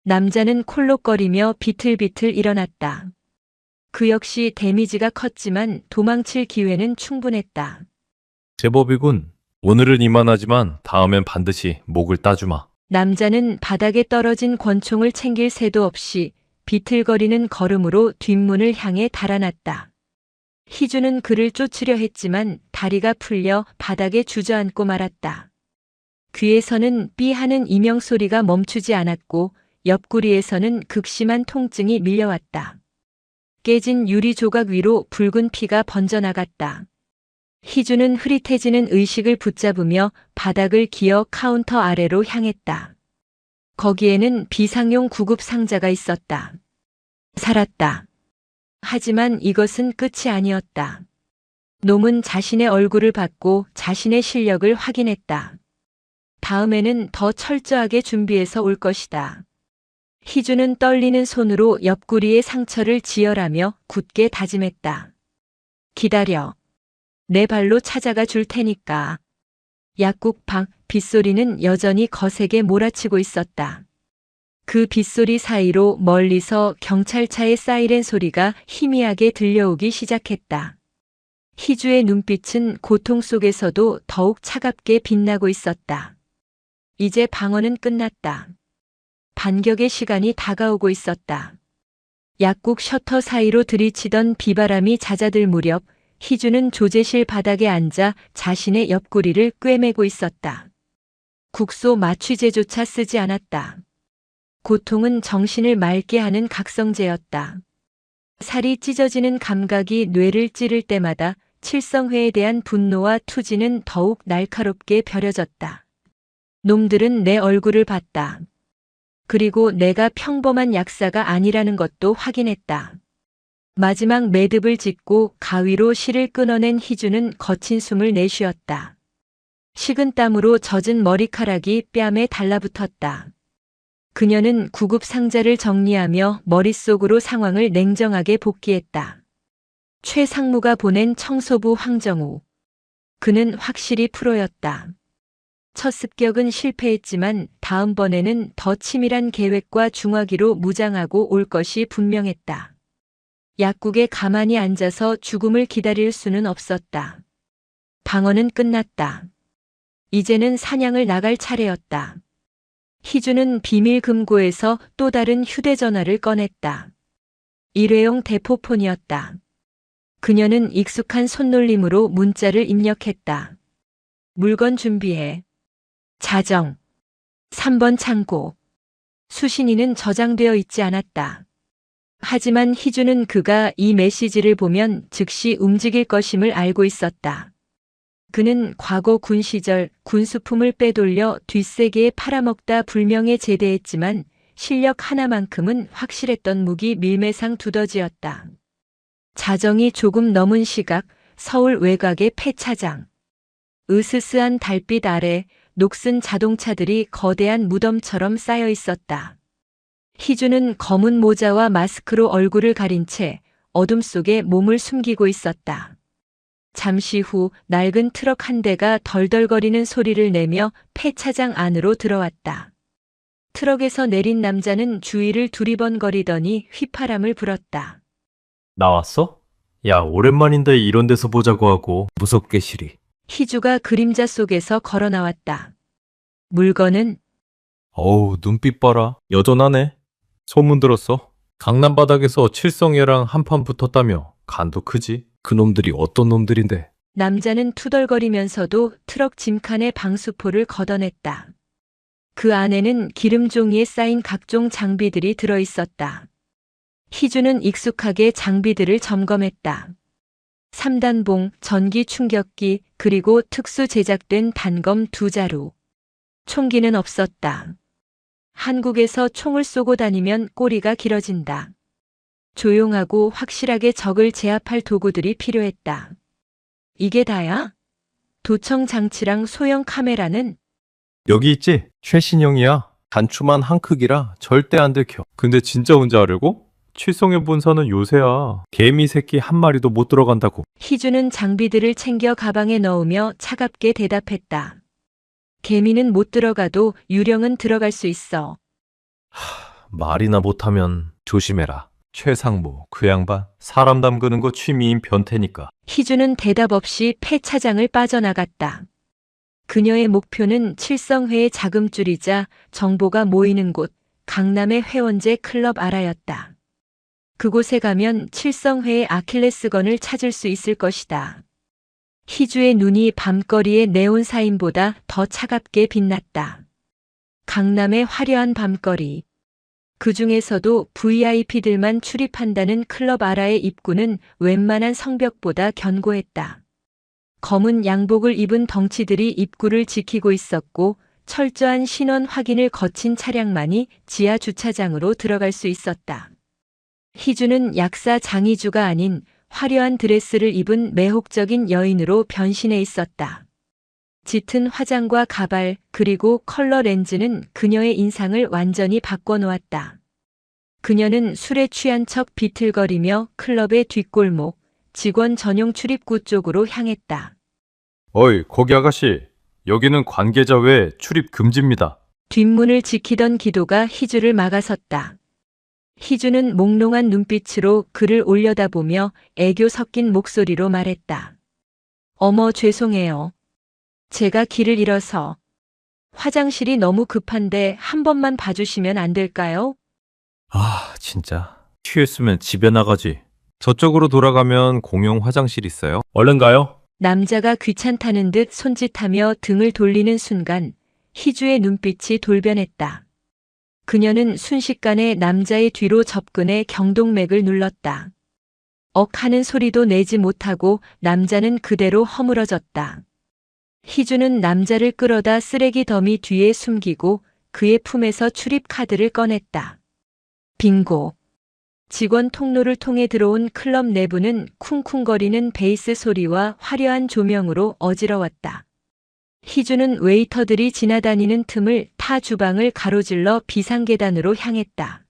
남자는 콜록거리며 비틀비틀 일어났다. 그 역시 데미지가 컸지만 도망칠 기회는 충분했다. 제법이군. 오늘은 이만하지만 다음엔 반드시 목을 따주마. 남자는 바닥에 떨어진 권총을 챙길 새도 없이 비틀거리는 걸음으로 뒷문을 향해 달아났다. 희주는 그를 쫓으려 했지만 다리가 풀려 바닥에 주저앉고 말았다. 귀에서는 삐 하는 이명소리가 멈추지 않았고 옆구리에서는 극심한 통증이 밀려왔다. 깨진 유리 조각 위로 붉은 피가 번져나갔다. 희주는 흐릿해지는 의식을 붙잡으며 바닥을 기어 카운터 아래로 향했다. 거기에는 비상용 구급 상자가 있었다. 살았다. 하지만 이것은 끝이 아니었다. 놈은 자신의 얼굴을 받고 자신의 실력을 확인했다. 다음에는 더 철저하게 준비해서 올 것이다. 희주는 떨리는 손으로 옆구리의 상처를 지혈하며 굳게 다짐했다. 기다려. 내 발로 찾아가 줄 테니까. 약국 밖 빗소리는 여전히 거세게 몰아치고 있었다. 그 빗소리 사이로 멀리서 경찰차의 사이렌 소리가 희미하게 들려오기 시작했다. 희주의 눈빛은 고통 속에서도 더욱 차갑게 빛나고 있었다. 이제 방어는 끝났다. 반격의 시간이 다가오고 있었다. 약국 셔터 사이로 들이치던 비바람이 잦아들 무렵 희주는 조제실 바닥에 앉아 자신의 옆구리를 꿰매고 있었다. 국소 마취제조차 쓰지 않았다. 고통은 정신을 맑게 하는 각성제였다. 살이 찢어지는 감각이 뇌를 찌를 때마다 칠성회에 대한 분노와 투지는 더욱 날카롭게 벼려졌다. 놈들은 내 얼굴을 봤다. 그리고 내가 평범한 약사가 아니라는 것도 확인했다. 마지막 매듭을 짓고 가위로 실을 끊어낸 희주는 거친 숨을 내쉬었다. 식은 땀으로 젖은 머리카락이 뺨에 달라붙었다. 그녀는 구급 상자를 정리하며 머릿속으로 상황을 냉정하게 복기했다. 최 상무가 보낸 청소부 황정우. 그는 확실히 프로였다. 첫 습격은 실패했지만 다음번에는 더 치밀한 계획과 중화기로 무장하고 올 것이 분명했다. 약국에 가만히 앉아서 죽음을 기다릴 수는 없었다. 방어는 끝났다. 이제는 사냥을 나갈 차례였다. 희주는 비밀 금고에서 또 다른 휴대전화를 꺼냈다. 일회용 대포폰이었다. 그녀는 익숙한 손놀림으로 문자를 입력했다. 물건 준비해. 자정. 3번 창고. 수신이는 저장되어 있지 않았다. 하지만 희주는 그가 이 메시지를 보면 즉시 움직일 것임을 알고 있었다. 그는 과거 군 시절 군수품을 빼돌려 뒷세계에 팔아먹다 불명예 제대했지만 실력 하나만큼은 확실했던 무기 밀매상 두더지였다. 자정이 조금 넘은 시각 서울 외곽의 폐차장. 으스스한 달빛 아래 녹슨 자동차들이 거대한 무덤처럼 쌓여 있었다. 희주는 검은 모자와 마스크로 얼굴을 가린 채 어둠 속에 몸을 숨기고 있었다. 잠시 후 낡은 트럭 한 대가 덜덜거리는 소리를 내며 폐차장 안으로 들어왔다. 트럭에서 내린 남자는 주위를 두리번거리더니 휘파람을 불었다. 나왔어? 야, 오랜만인데 이런 데서 보자고 하고 무섭게 시리. 희주가 그림자 속에서 걸어 나왔다. 물건은 어우, 눈빛 봐라. 여전하네. 소문 들었어. 강남 바닥에서 칠성예랑 한판 붙었다며. 간도 크지. 그놈들이 어떤 놈들인데. 남자는 투덜거리면서도 트럭 짐칸에 방수포를 걷어냈다. 그 안에는 기름 종이에 쌓인 각종 장비들이 들어 있었다. 희주는 익숙하게 장비들을 점검했다. 3단봉, 전기 충격기, 그리고 특수 제작된 단검 2자루. 총기는 없었다. 한국에서 총을 쏘고 다니면 꼬리가 길어진다. 조용하고 확실하게 적을 제압할 도구들이 필요했다. 이게 다야? 도청 장치랑 소형 카메라는? 여기 있지? 최신형이야. 단추만 한 크기라 절대 안 들켜. 근데 진짜 혼자 하려고? 칠성의 본사는 요새야. 개미 새끼 한 마리도 못 들어간다고. 희주는 장비들을 챙겨 가방에 넣으며 차갑게 대답했다. 개미는 못 들어가도 유령은 들어갈 수 있어. 말이나 못하면 조심해라. 최상무, 그 양반 사람 담그는 거 취미인 변태니까. 희주는 대답 없이 폐차장을 빠져나갔다. 그녀의 목표는 칠성회의 자금줄이자 정보가 모이는 곳, 강남의 회원제 클럽 아라였다. 그곳에 가면 칠성회의 아킬레스건을 찾을 수 있을 것이다. 희주의 눈이 밤거리의 네온 사인보다 더 차갑게 빛났다. 강남의 화려한 밤거리. 그 중에서도 VIP들만 출입한다는 클럽 아라의 입구는 웬만한 성벽보다 견고했다. 검은 양복을 입은 덩치들이 입구를 지키고 있었고 철저한 신원 확인을 거친 차량만이 지하 주차장으로 들어갈 수 있었다. 희주는 약사 장희주가 아닌 화려한 드레스를 입은 매혹적인 여인으로 변신해 있었다. 짙은 화장과 가발 그리고 컬러 렌즈는 그녀의 인상을 완전히 바꿔놓았다. 그녀는 술에 취한 척 비틀거리며 클럽의 뒷골목, 직원 전용 출입구 쪽으로 향했다. 어이, 거기 아가씨. 여기는 관계자 외 출입 금지입니다. 뒷문을 지키던 기도가 희주를 막아섰다. 희주는 몽롱한 눈빛으로 그를 올려다보며 애교 섞인 목소리로 말했다. 어머, 죄송해요. 제가 길을 잃어서. 화장실이 너무 급한데 한 번만 봐주시면 안 될까요? 아, 진짜. 취했으면 집에 나가지. 저쪽으로 돌아가면 공용 화장실 있어요. 얼른 가요. 남자가 귀찮다는 듯 손짓하며 등을 돌리는 순간 희주의 눈빛이 돌변했다. 그녀는 순식간에 남자의 뒤로 접근해 경동맥을 눌렀다. 억 하는 소리도 내지 못하고 남자는 그대로 허물어졌다. 희주는 남자를 끌어다 쓰레기 더미 뒤에 숨기고 그의 품에서 출입 카드를 꺼냈다. 빙고. 직원 통로를 통해 들어온 클럽 내부는 쿵쿵거리는 베이스 소리와 화려한 조명으로 어지러웠다. 희주는 웨이터들이 지나다니는 틈을 타 주방을 가로질러 비상계단으로 향했다.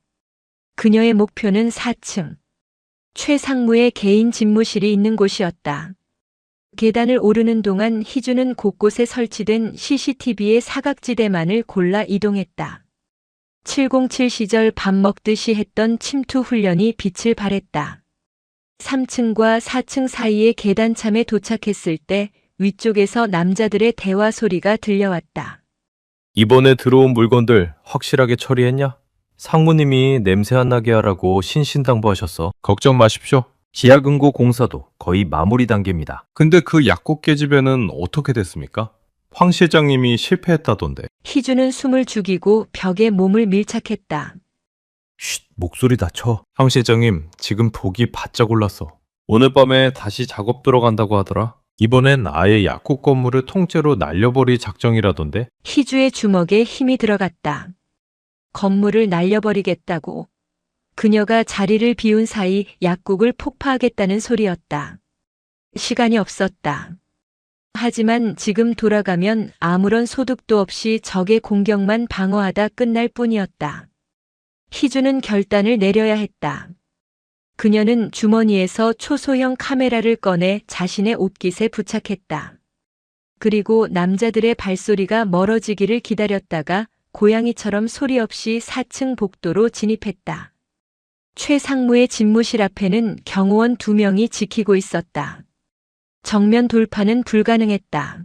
그녀의 목표는 4층. 최상무의 개인 집무실이 있는 곳이었다. 계단을 오르는 동안 희주는 곳곳에 설치된 CCTV의 사각지대만을 골라 이동했다. 707 시절 밥 먹듯이 했던 침투 훈련이 빛을 발했다. 3층과 4층 사이의 계단참에 도착했을 때 위쪽에서 남자들의 대화 소리가 들려왔다. 이번에 들어온 물건들 확실하게 처리했냐? 상무님이 냄새 안 나게 하라고 신신당부하셨어. 걱정 마십시오. 지하금고 공사도 거의 마무리 단계입니다. 근데 그 약국 계집애는 어떻게 됐습니까? 황 실장님이 실패했다던데. 희주는 숨을 죽이고 벽에 몸을 밀착했다. 쉿, 목소리 낮춰. 황 실장님, 지금 독이 바짝 올랐어. 오늘 밤에 다시 작업 들어간다고 하더라. 이번엔 아예 약국 건물을 통째로 날려버릴 작정이라던데. 희주의 주먹에 힘이 들어갔다. 건물을 날려버리겠다고. 그녀가 자리를 비운 사이 약국을 폭파하겠다는 소리였다. 시간이 없었다. 하지만 지금 돌아가면 아무런 소득도 없이 적의 공격만 방어하다 끝날 뿐이었다. 희주는 결단을 내려야 했다. 그녀는 주머니에서 초소형 카메라를 꺼내 자신의 옷깃에 부착했다. 그리고 남자들의 발소리가 멀어지기를 기다렸다가 고양이처럼 소리 없이 4층 복도로 진입했다. 최상무의 집무실 앞에는 경호원 2명이 지키고 있었다. 정면 돌파는 불가능했다.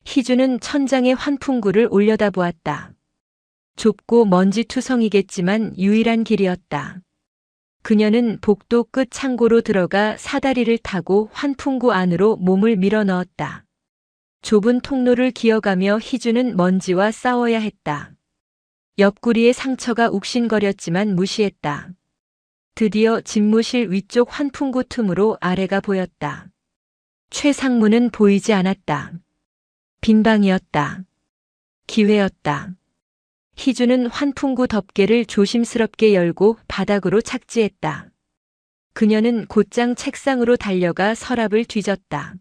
희주는 천장에 환풍구를 올려다보았다. 좁고 먼지투성이겠지만 유일한 길이었다. 그녀는 복도 끝 창고로 들어가 사다리를 타고 환풍구 안으로 몸을 밀어 넣었다. 좁은 통로를 기어가며 희주는 먼지와 싸워야 했다. 옆구리에 상처가 욱신거렸지만 무시했다. 드디어 집무실 위쪽 환풍구 틈으로 아래가 보였다. 최상무는 보이지 않았다. 빈 방이었다. 기회였다. 희주는 환풍구 덮개를 조심스럽게 열고 바닥으로 착지했다. 그녀는 곧장 책상으로 달려가 서랍을 뒤졌다.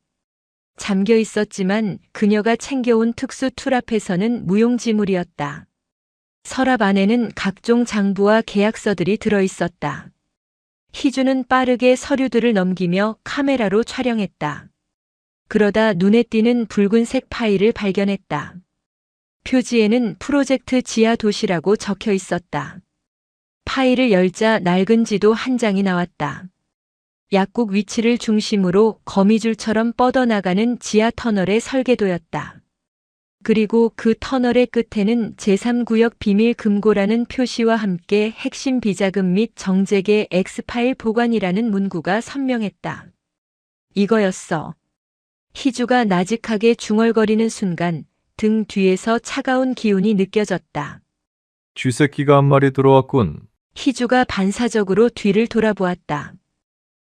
잠겨 있었지만 그녀가 챙겨온 특수 툴 앞에서는 무용지물이었다. 서랍 안에는 각종 장부와 계약서들이 들어 있었다. 희주는 빠르게 서류들을 넘기며 카메라로 촬영했다. 그러다 눈에 띄는 붉은색 파일을 발견했다. 표지에는 프로젝트 지하 도시라고 적혀 있었다. 파일을 열자 낡은 지도 한 장이 나왔다. 약국 위치를 중심으로 거미줄처럼 뻗어나가는 지하 터널의 설계도였다. 그리고 그 터널의 끝에는 제3구역 비밀 금고라는 표시와 함께 핵심 비자금 및 정재계 X파일 보관이라는 문구가 선명했다. 이거였어. 희주가 나직하게 중얼거리는 순간 등 뒤에서 차가운 기운이 느껴졌다. 쥐새끼가 한 마리 들어왔군. 희주가 반사적으로 뒤를 돌아보았다.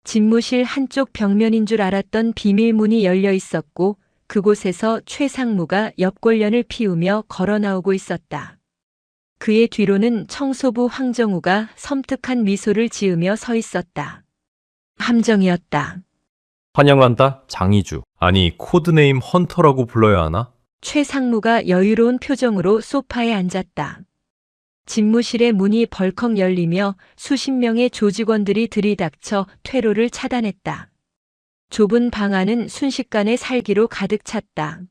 집무실 한쪽 벽면인 줄 알았던 비밀문이 열려 있었고 그곳에서 최상무가 옆골련을 피우며 걸어 나오고 있었다. 그의 뒤로는 청소부 황정우가 섬뜩한 미소를 지으며 서 있었다. 함정이었다. 환영한다, 장이주. 아니, 코드네임 헌터라고 불러야 하나? 최상무가 여유로운 표정으로 소파에 앉았다. 집무실의 문이 벌컥 열리며 수십 명의 조직원들이 들이닥쳐 퇴로를 차단했다. 좁은 방 안은 순식간에 살기로 가득 찼다.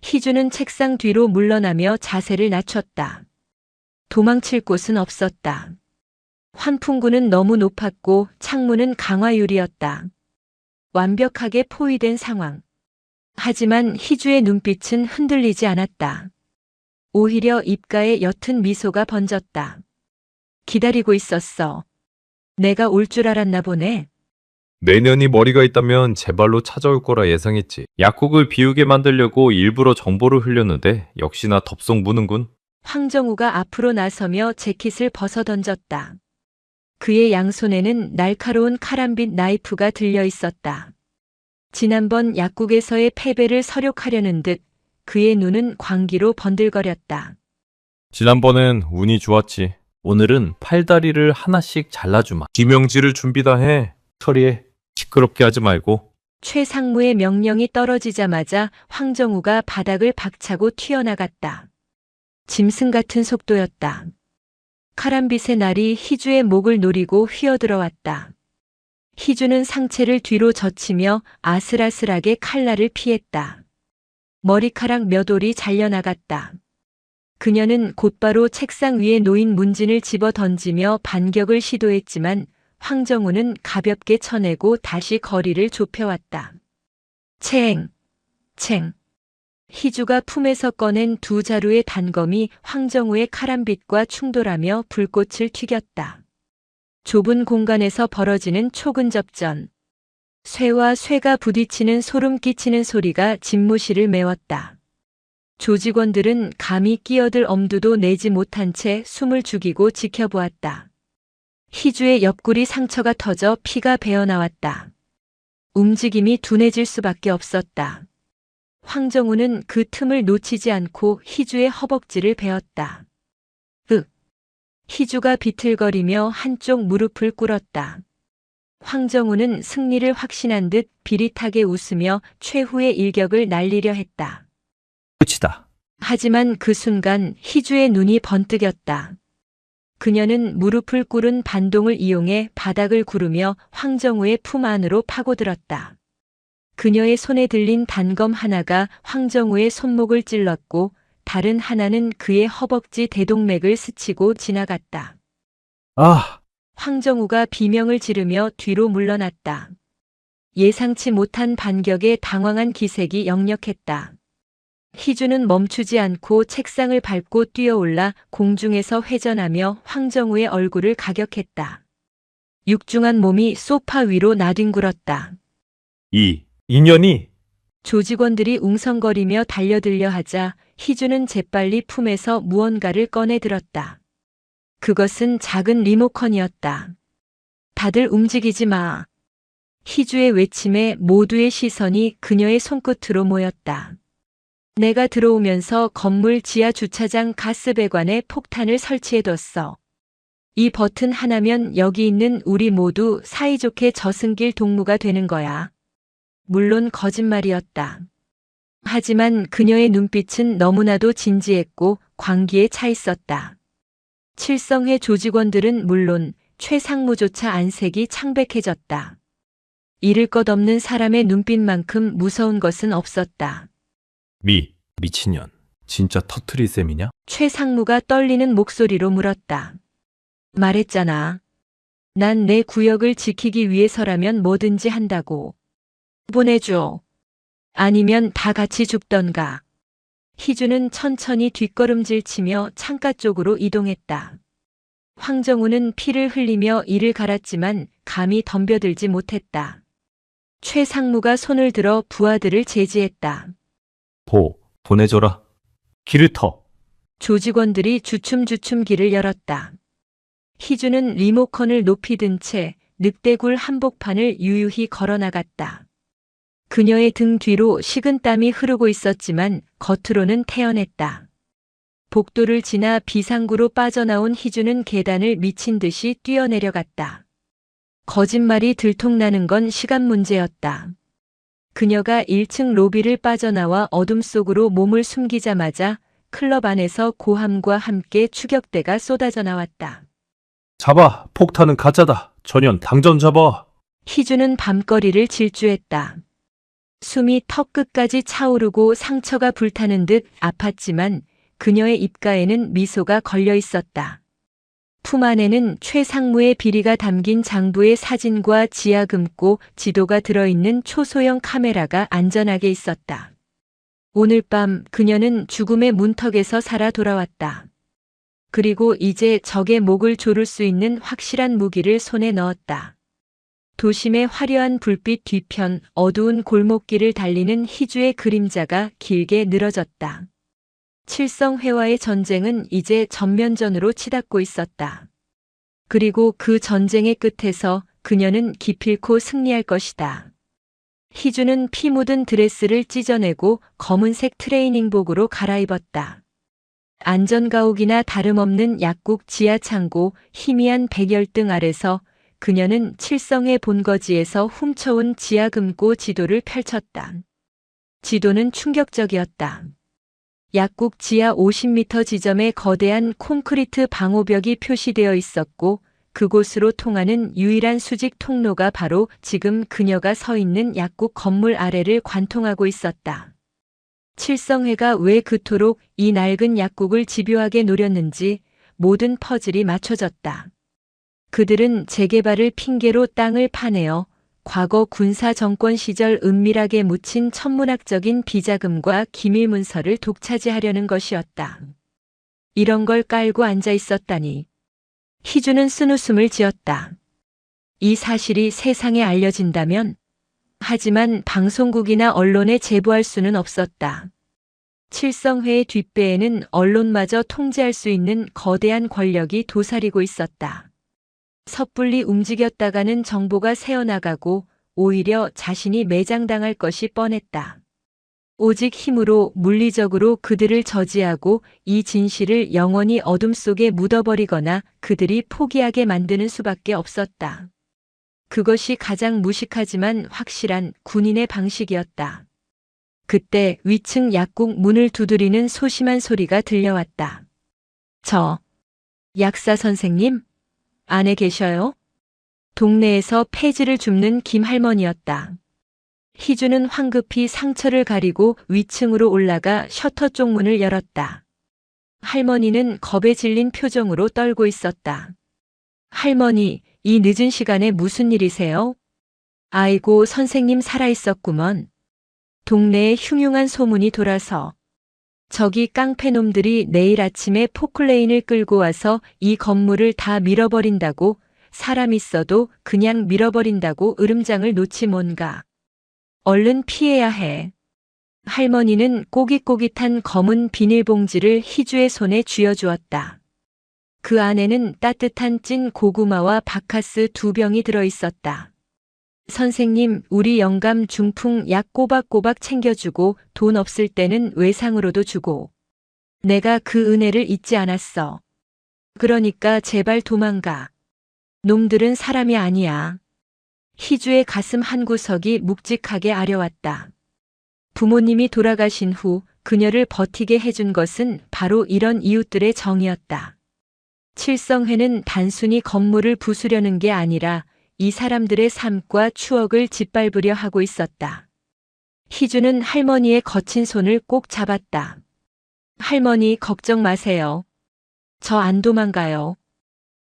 희주는 책상 뒤로 물러나며 자세를 낮췄다. 도망칠 곳은 없었다. 환풍구는 너무 높았고 창문은 강화유리였다. 완벽하게 포위된 상황. 하지만 희주의 눈빛은 흔들리지 않았다. 오히려 입가에 옅은 미소가 번졌다. 기다리고 있었어. 내가 올 줄 알았나 보네. 내년이 머리가 있다면 제 발로 찾아올 거라 예상했지. 약국을 비우게 만들려고 일부러 정보를 흘렸는데 역시나 덥석 무는군. 황정우가 앞으로 나서며 재킷을 벗어 던졌다. 그의 양손에는 날카로운 카람빗 나이프가 들려 있었다. 지난번 약국에서의 패배를 서력하려는 듯 그의 눈은 광기로 번들거렸다. 지난번엔 운이 좋았지. 오늘은 팔다리를 하나씩 잘라주마. 지명지를 준비 다 해. 처리해. 시끄럽게 하지 말고. 최상무의 명령이 떨어지자마자 황정우가 바닥을 박차고 튀어나갔다. 짐승 같은 속도였다. 카람빗의 날이 희주의 목을 노리고 휘어들어왔다. 희주는 상체를 뒤로 젖히며 아슬아슬하게 칼날을 피했다. 머리카락 몇 올이 잘려나갔다. 그녀는 곧바로 책상 위에 놓인 문진을 집어 던지며 반격을 시도했지만 황정우는 가볍게 쳐내고 다시 거리를 좁혀왔다. 챙! 챙! 희주가 품에서 꺼낸 두 자루의 단검이 황정우의 카람빗과 충돌하며 불꽃을 튀겼다. 좁은 공간에서 벌어지는 초근접전. 쇠와 쇠가 부딪히는 소름 끼치는 소리가 집무실을 메웠다. 조직원들은 감히 끼어들 엄두도 내지 못한 채 숨을 죽이고 지켜보았다. 희주의 옆구리 상처가 터져 피가 배어나왔다. 움직임이 둔해질 수밖에 없었다. 황정우는 그 틈을 놓치지 않고 희주의 허벅지를 베었다. 희주가 비틀거리며 한쪽 무릎을 꿇었다. 황정우는 승리를 확신한 듯 비릿하게 웃으며 최후의 일격을 날리려 했다. 끝이다. 하지만 그 순간 희주의 눈이 번뜩였다. 그녀는 무릎을 꿇은 반동을 이용해 바닥을 구르며 황정우의 품 안으로 파고들었다. 그녀의 손에 들린 단검 하나가 황정우의 손목을 찔렀고 다른 하나는 그의 허벅지 대동맥을 스치고 지나갔다. 아! 황정우가 비명을 지르며 뒤로 물러났다. 예상치 못한 반격에 당황한 기색이 역력했다. 희주는 멈추지 않고 책상을 밟고 뛰어올라 공중에서 회전하며 황정우의 얼굴을 가격했다. 육중한 몸이 소파 위로 나뒹굴었다. 이 인연이 조직원들이 웅성거리며 달려들려 하자 희주는 재빨리 품에서 무언가를 꺼내 들었다. 그것은 작은 리모컨이었다. 다들 움직이지 마. 희주의 외침에 모두의 시선이 그녀의 손끝으로 모였다. 내가 들어오면서 건물 지하 주차장 가스배관에 폭탄을 설치해뒀어. 이 버튼 하나면 여기 있는 우리 모두 사이좋게 저승길 동무가 되는 거야. 물론 거짓말이었다. 하지만 그녀의 눈빛은 너무나도 진지했고 광기에 차 있었다. 칠성회 조직원들은 물론 최상무조차 안색이 창백해졌다. 잃을 것 없는 사람의 눈빛만큼 무서운 것은 없었다. 미친년. 진짜 터트릴 셈이냐? 최상무가 떨리는 목소리로 물었다. 말했잖아. 난 내 구역을 지키기 위해서라면 뭐든지 한다고. 보내줘. 아니면 다 같이 죽던가. 희주는 천천히 뒷걸음질 치며 창가 쪽으로 이동했다. 황정우는 피를 흘리며 이를 갈았지만 감히 덤벼들지 못했다. 최상무가 손을 들어 부하들을 제지했다. 보내줘라. 길을 터. 조직원들이 주춤주춤 길을 열었다. 희주는 리모컨을 높이 든 채 늑대굴 한복판을 유유히 걸어나갔다. 그녀의 등 뒤로 식은땀이 흐르고 있었지만 겉으로는 태연했다. 복도를 지나 비상구로 빠져나온 희주는 계단을 미친 듯이 뛰어내려갔다. 거짓말이 들통나는 건 시간 문제였다. 그녀가 1층 로비를 빠져나와 어둠 속으로 몸을 숨기자마자 클럽 안에서 고함과 함께 추격대가 쏟아져 나왔다. 잡아. 폭탄은 가짜다. 전현 당장 잡아. 희주는 밤거리를 질주했다. 숨이 턱 끝까지 차오르고 상처가 불타는 듯 아팠지만 그녀의 입가에는 미소가 걸려 있었다. 품 안에는 최상무의 비리가 담긴 장부의 사진과 지하금고 지도가 들어있는 초소형 카메라가 안전하게 있었다. 오늘 밤 그녀는 죽음의 문턱에서 살아 돌아왔다. 그리고 이제 적의 목을 조를 수 있는 확실한 무기를 손에 넣었다. 도심의 화려한 불빛 뒤편 어두운 골목길을 달리는 희주의 그림자가 길게 늘어졌다. 칠성회와의 전쟁은 이제 전면전으로 치닫고 있었다. 그리고 그 전쟁의 끝에서 그녀는 기필코 승리할 것이다. 희주는 피 묻은 드레스를 찢어내고 검은색 트레이닝복으로 갈아입었다. 안전가옥이나 다름없는 약국 지하창고 희미한 백열등 아래서 그녀는 칠성의 본거지에서 훔쳐온 지하금고 지도를 펼쳤다. 지도는 충격적이었다. 약국 지하 50m 지점에 거대한 콘크리트 방호벽이 표시되어 있었고 그곳으로 통하는 유일한 수직 통로가 바로 지금 그녀가 서 있는 약국 건물 아래를 관통하고 있었다. 칠성회가 왜 그토록 이 낡은 약국을 집요하게 노렸는지 모든 퍼즐이 맞춰졌다. 그들은 재개발을 핑계로 땅을 파내어 과거 군사 정권 시절 은밀하게 묻힌 천문학적인 비자금과 기밀 문서를 독차지하려는 것이었다. 이런 걸 깔고 앉아 있었다니. 희주는 쓴웃음을 지었다. 이 사실이 세상에 알려진다면, 하지만 방송국이나 언론에 제보할 수는 없었다. 칠성회의 뒷배에는 언론마저 통제할 수 있는 거대한 권력이 도사리고 있었다. 섣불리 움직였다가는 정보가 새어나가고 오히려 자신이 매장당할 것이 뻔했다. 오직 힘으로 물리적으로 그들을 저지하고 이 진실을 영원히 어둠 속에 묻어버리거나 그들이 포기하게 만드는 수밖에 없었다. 그것이 가장 무식하지만 확실한 군인의 방식이었다. 그때 위층 약국 문을 두드리는 소심한 소리가 들려왔다. 약사 선생님? 안에 계셔요? 동네에서 폐지를 줍는 김할머니였다. 희주는 황급히 상처를 가리고 위층으로 올라가 셔터 쪽 문을 열었다. 할머니는 겁에 질린 표정으로 떨고 있었다. 할머니, 이 늦은 시간에 무슨 일이세요? 아이고, 선생님 살아있었구먼. 동네에 흉흉한 소문이 돌아서 저기 깡패놈들이 내일 아침에 포클레인을 끌고 와서 이 건물을 다 밀어버린다고, 사람 있어도 그냥 밀어버린다고 으름장을 놓지 뭔가. 얼른 피해야 해. 할머니는 꼬깃꼬깃한 검은 비닐봉지를 희주의 손에 쥐어주었다. 그 안에는 따뜻한 찐 고구마와 바카스 2병이 들어있었다. 선생님, 우리 영감 중풍 약 꼬박꼬박 챙겨주고 돈 없을 때는 외상으로도 주고. 내가 그 은혜를 잊지 않았어. 그러니까 제발 도망가. 놈들은 사람이 아니야. 희주의 가슴 한구석이 묵직하게 아려왔다. 부모님이 돌아가신 후 그녀를 버티게 해준 것은 바로 이런 이웃들의 정이었다. 칠성회는 단순히 건물을 부수려는 게 아니라 이 사람들의 삶과 추억을 짓밟으려 하고 있었다. 희주는 할머니의 거친 손을 꼭 잡았다. 할머니, 걱정 마세요. 저 안 도망가요.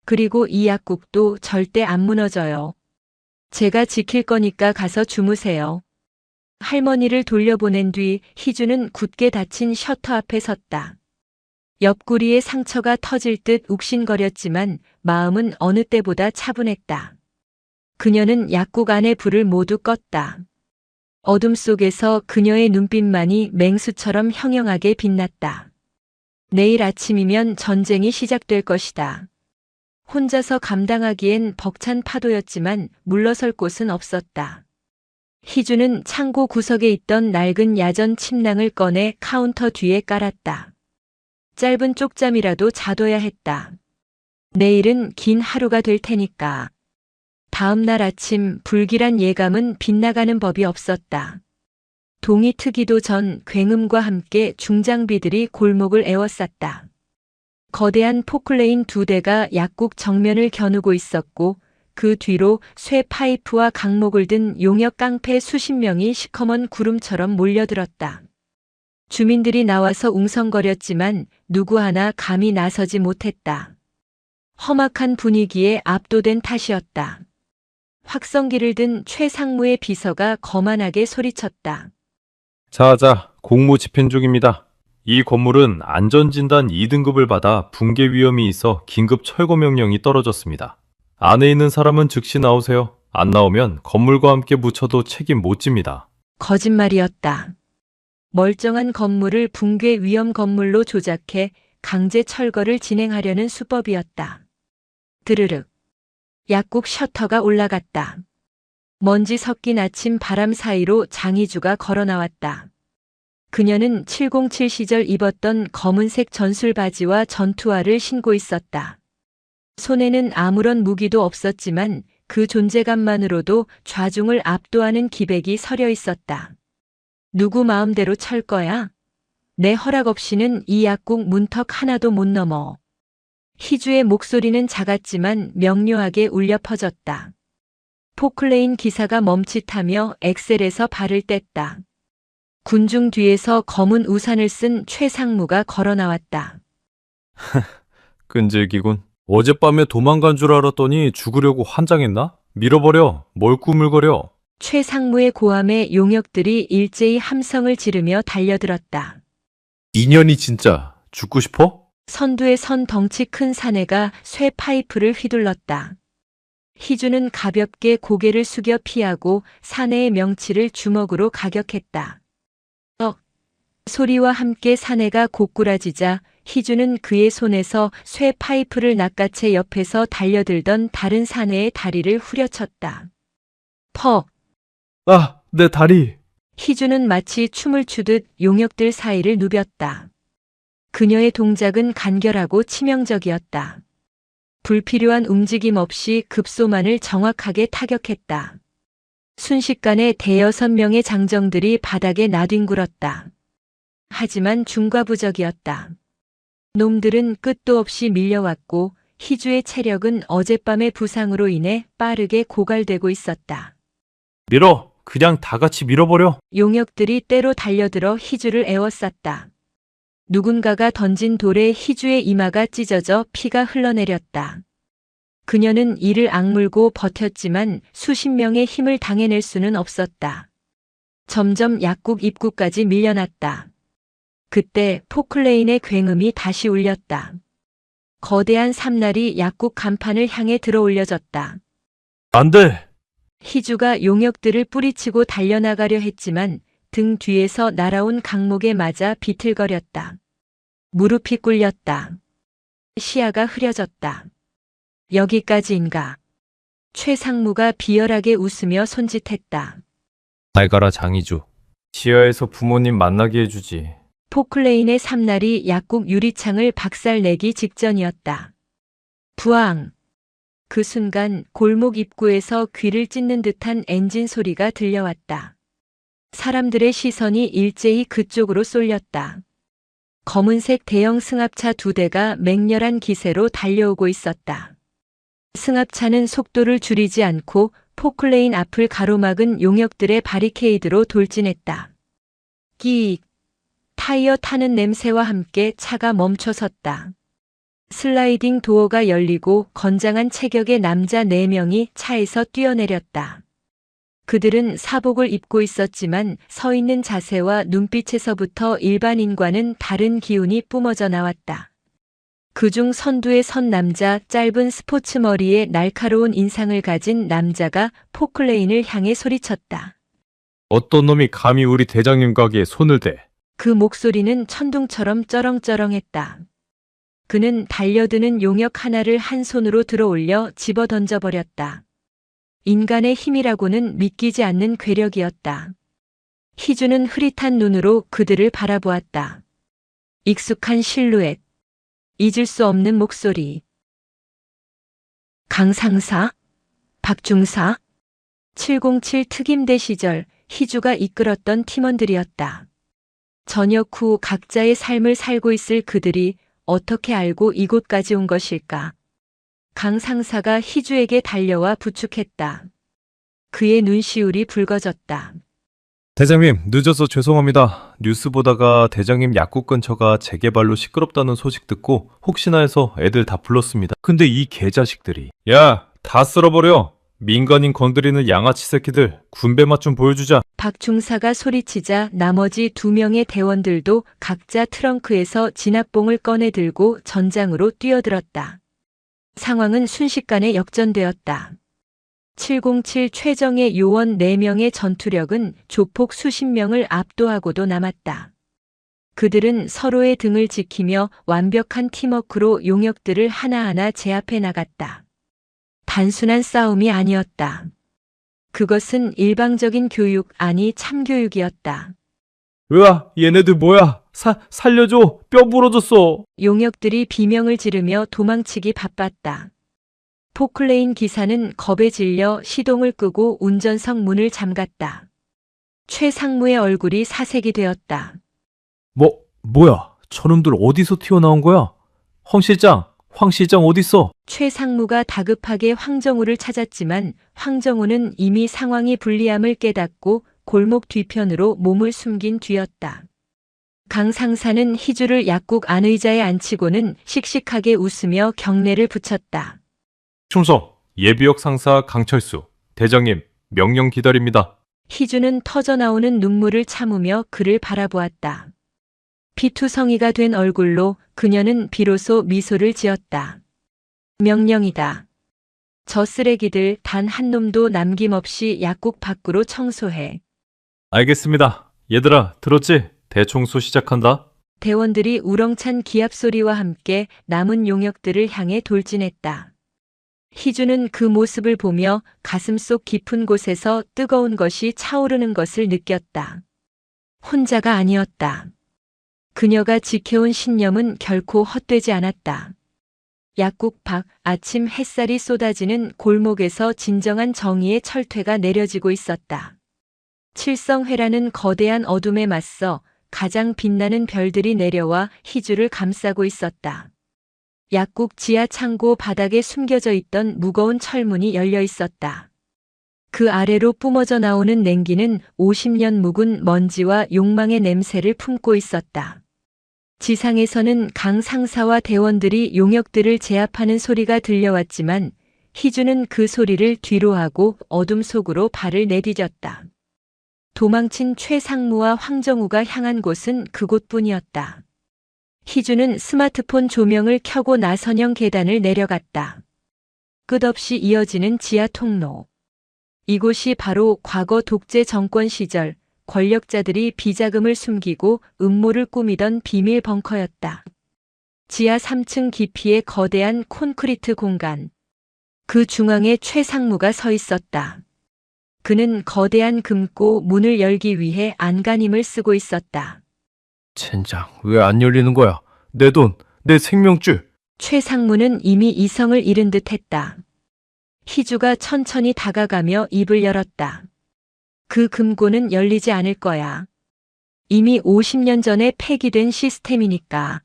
그리고 이 약국도 절대 안 무너져요. 제가 지킬 거니까 가서 주무세요. 할머니를 돌려보낸 뒤 희주는 굳게 닫힌 셔터 앞에 섰다. 옆구리에 상처가 터질 듯 욱신거렸지만 마음은 어느 때보다 차분했다. 그녀는 약국 안의 불을 모두 껐다. 어둠 속에서 그녀의 눈빛만이 맹수처럼 형형하게 빛났다. 내일 아침이면 전쟁이 시작될 것이다. 혼자서 감당하기엔 벅찬 파도였지만 물러설 곳은 없었다. 희주는 창고 구석에 있던 낡은 야전 침낭을 꺼내 카운터 뒤에 깔았다. 짧은 쪽잠이라도 자둬야 했다. 내일은 긴 하루가 될 테니까. 다음 날 아침 불길한 예감은 빗나가는 법이 없었다. 동이 트기도 전 굉음과 함께 중장비들이 골목을 에워쌌다. 거대한 포클레인 2대가 약국 정면을 겨누고 있었고 그 뒤로 쇠 파이프와 강목을 든 용역 깡패 수십 명이 시커먼 구름처럼 몰려들었다. 주민들이 나와서 웅성거렸지만 누구 하나 감히 나서지 못했다. 험악한 분위기에 압도된 탓이었다. 확성기를 든 최상무의 비서가 거만하게 소리쳤다. 자자, 공무 집행 중입니다. 이 건물은 안전진단 2등급을 받아 붕괴 위험이 있어 긴급 철거 명령이 떨어졌습니다. 안에 있는 사람은 즉시 나오세요. 안 나오면 건물과 함께 묻혀도 책임 못 집니다. 거짓말이었다. 멀쩡한 건물을 붕괴 위험 건물로 조작해 강제 철거를 진행하려는 수법이었다. 드르륵. 약국 셔터가 올라갔다. 먼지 섞인 아침 바람 사이로 장희주가 걸어 나왔다. 그녀는 707 시절 입었던 검은색 전술 바지와 전투화를 신고 있었다. 손에는 아무런 무기도 없었지만 그 존재감만으로도 좌중을 압도하는 기백이 서려 있었다. 누구 마음대로 철 거야? 내 허락 없이는 이 약국 문턱 하나도 못 넘어. 희주의 목소리는 작았지만 명료하게 울려 퍼졌다. 포클레인 기사가 멈칫하며 엑셀에서 발을 뗐다. 군중 뒤에서 검은 우산을 쓴 최상무가 걸어 나왔다. 끈질기군. 어젯밤에 도망간 줄 알았더니 죽으려고 환장했나? 밀어버려. 뭘 꾸물거려. 최상무의 고함에 용역들이 일제히 함성을 지르며 달려들었다. 인연이 진짜 죽고 싶어? 선두에 선 덩치 큰 사내가 쇠 파이프를 휘둘렀다. 희주는 가볍게 고개를 숙여 피하고 사내의 명치를 주먹으로 가격했다. 소리와 함께 사내가 고꾸라지자 희주는 그의 손에서 쇠 파이프를 낚아채 옆에서 달려들던 다른 사내의 다리를 후려쳤다. 퍽! 아, 내 다리. 희주는 마치 춤을 추듯 용역들 사이를 누볐다. 그녀의 동작은 간결하고 치명적이었다. 불필요한 움직임 없이 급소만을 정확하게 타격했다. 순식간에 대여섯 명의 장정들이 바닥에 나뒹굴었다. 하지만 중과부적이었다. 놈들은 끝도 없이 밀려왔고 희주의 체력은 어젯밤의 부상으로 인해 빠르게 고갈되고 있었다. 밀어. 그냥 다 같이 밀어버려. 용역들이 때로 달려들어 희주를 에워쌌다. 누군가가 던진 돌에 희주의 이마가 찢어져 피가 흘러내렸다. 그녀는 이를 악물고 버텼지만 수십 명의 힘을 당해낼 수는 없었다. 점점 약국 입구까지 밀려났다. 그때 포클레인의 굉음이 다시 울렸다. 거대한 삼날이 약국 간판을 향해 들어올려졌다. 안 돼. 희주가 용역들을 뿌리치고 달려나가려 했지만 등 뒤에서 날아온 강목에 맞아 비틀거렸다. 무릎이 꿇렸다. 시야가 흐려졌다. 여기까지인가? 최상무가 비열하게 웃으며 손짓했다. 잘 가라 장이주. 지하에서 부모님 만나게 해주지. 포클레인의 삼날이 약국 유리창을 박살내기 직전이었다. 부앙! 그 순간 골목 입구에서 귀를 찢는 듯한 엔진 소리가 들려왔다. 사람들의 시선이 일제히 그쪽으로 쏠렸다. 검은색 대형 승합차 2대가 맹렬한 기세로 달려오고 있었다. 승합차는 속도를 줄이지 않고 포클레인 앞을 가로막은 용역들의 바리케이드로 돌진했다. 끼익! 타이어 타는 냄새와 함께 차가 멈춰섰다. 슬라이딩 도어가 열리고 건장한 체격의 남자 4명이 차에서 뛰어내렸다. 그들은 사복을 입고 있었지만 서 있는 자세와 눈빛에서부터 일반인과는 다른 기운이 뿜어져 나왔다. 그중 선두에 선 남자, 짧은 스포츠 머리에 날카로운 인상을 가진 남자가 포클레인을 향해 소리쳤다. 어떤 놈이 감히 우리 대장님 가게에 손을 대. 그 목소리는 천둥처럼 쩌렁쩌렁했다. 그는 달려드는 용역 하나를 한 손으로 들어올려 집어 던져버렸다. 인간의 힘이라고는 믿기지 않는 괴력이었다. 희주는 흐릿한 눈으로 그들을 바라보았다. 익숙한 실루엣, 잊을 수 없는 목소리. 강상사? 박중사? 707 특임대 시절 희주가 이끌었던 팀원들이었다. 저녁 후 각자의 삶을 살고 있을 그들이 어떻게 알고 이곳까지 온 것일까? 강 상사가 희주에게 달려와 부축했다. 그의 눈시울이 붉어졌다. 대장님, 늦어서 죄송합니다. 뉴스 보다가 대장님 약국 근처가 재개발로 시끄럽다는 소식 듣고 혹시나 해서 애들 다 불렀습니다. 근데 이 개자식들이. 야, 다 쓸어버려. 민간인 건드리는 양아치 새끼들. 군배 맛 좀 보여주자. 박 중사가 소리치자 나머지 2명의 대원들도 각자 트렁크에서 진압봉을 꺼내 들고 전장으로 뛰어들었다. 상황은 순식간에 역전되었다. 707 최정예 요원 4명의 전투력은 조폭 수십 명을 압도하고도 남았다. 그들은 서로의 등을 지키며 완벽한 팀워크로 용역들을 하나하나 제압해 나갔다. 단순한 싸움이 아니었다. 그것은 일방적인 교육 아니 참교육이었다. 으아, 얘네들 뭐야? 살려줘. 뼈 부러졌어. 용역들이 비명을 지르며 도망치기 바빴다. 포클레인 기사는 겁에 질려 시동을 끄고 운전석 문을 잠갔다. 최상무의 얼굴이 사색이 되었다. 뭐야, 저놈들 어디서 튀어나온 거야? 황 실장 어딨어? 최상무가 다급하게 황정우를 찾았지만 황정우는 이미 상황이 불리함을 깨닫고 골목 뒤편으로 몸을 숨긴 뒤였다. 강 상사는 희주를 약국 안의자에 앉히고는 씩씩하게 웃으며 경례를 붙였다. 충성, 예비역 상사 강철수, 대장님, 명령 기다립니다. 희주는 터져나오는 눈물을 참으며 그를 바라보았다. 피투성이가 된 얼굴로 그녀는 비로소 미소를 지었다. 명령이다. 저 쓰레기들 단 한 놈도 남김없이 약국 밖으로 청소해. 알겠습니다. 얘들아, 들었지? 대청소 시작한다. 대원들이 우렁찬 기합 소리와 함께 남은 용역들을 향해 돌진했다. 희주는 그 모습을 보며 가슴속 깊은 곳에서 뜨거운 것이 차오르는 것을 느꼈다. 혼자가 아니었다. 그녀가 지켜온 신념은 결코 헛되지 않았다. 약국 밖 아침 햇살이 쏟아지는 골목에서 진정한 정의의 철퇴가 내려지고 있었다. 칠성회라는 거대한 어둠에 맞서 가장 빛나는 별들이 내려와 희주를 감싸고 있었다. 약국 지하 창고 바닥에 숨겨져 있던 무거운 철문이 열려 있었다. 그 아래로 뿜어져 나오는 냉기는 50년 묵은 먼지와 욕망의 냄새를 품고 있었다. 지상에서는 강 상사와 대원들이 용역들을 제압하는 소리가 들려왔지만 희주는 그 소리를 뒤로하고 어둠 속으로 발을 내디뎠다. 도망친 최상무와 황정우가 향한 곳은 그곳뿐이었다. 희주는 스마트폰 조명을 켜고 나선형 계단을 내려갔다. 끝없이 이어지는 지하 통로. 이곳이 바로 과거 독재 정권 시절 권력자들이 비자금을 숨기고 음모를 꾸미던 비밀 벙커였다. 지하 3층 깊이의 거대한 콘크리트 공간. 그 중앙에 최상무가 서 있었다. 그는 거대한 금고 문을 열기 위해 안간힘을 쓰고 있었다. 젠장, 왜 안 열리는 거야? 내 돈, 내 생명줄. 최상무는 이미 이성을 잃은 듯 했다. 희주가 천천히 다가가며 입을 열었다. 그 금고는 열리지 않을 거야. 이미 50년 전에 폐기된 시스템이니까.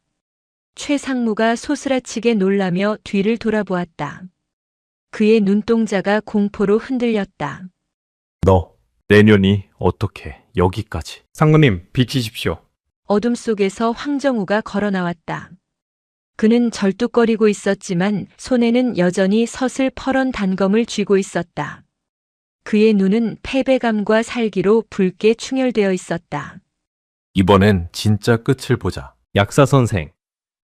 최상무가 소스라치게 놀라며 뒤를 돌아보았다. 그의 눈동자가 공포로 흔들렸다. 너, 내년이 어떻게 여기까지? 상무님, 비키십시오. 어둠 속에서 황정우가 걸어 나왔다. 그는 절뚝거리고 있었지만 손에는 여전히 서슬퍼런 단검을 쥐고 있었다. 그의 눈은 패배감과 살기로 붉게 충혈되어 있었다. 이번엔 진짜 끝을 보자. 약사 선생.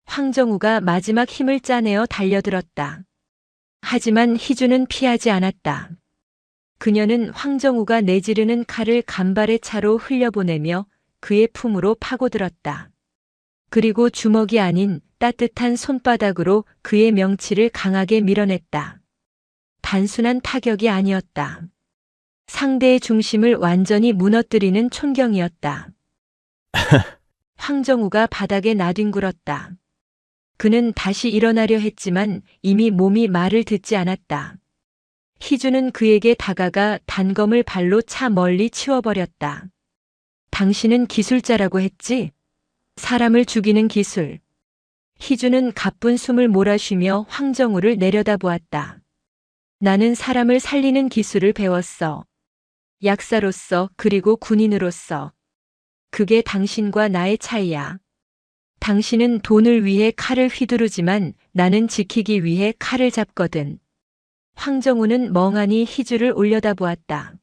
황정우가 마지막 힘을 짜내어 달려들었다. 하지만 희주는 피하지 않았다. 그녀는 황정우가 내지르는 칼을 간발의 차로 흘려보내며 그의 품으로 파고들었다. 그리고 주먹이 아닌 따뜻한 손바닥으로 그의 명치를 강하게 밀어냈다. 단순한 타격이 아니었다. 상대의 중심을 완전히 무너뜨리는 촌경이었다. 황정우가 바닥에 나뒹굴었다. 그는 다시 일어나려 했지만 이미 몸이 말을 듣지 않았다. 희주는 그에게 다가가 단검을 발로 차 멀리 치워버렸다. 당신은 기술자라고 했지? 사람을 죽이는 기술. 희주는 가쁜 숨을 몰아쉬며 황정우를 내려다보았다. 나는 사람을 살리는 기술을 배웠어. 약사로서 그리고 군인으로서. 그게 당신과 나의 차이야. 당신은 돈을 위해 칼을 휘두르지만 나는 지키기 위해 칼을 잡거든. 황정우는 멍하니 희주를 올려다보았다.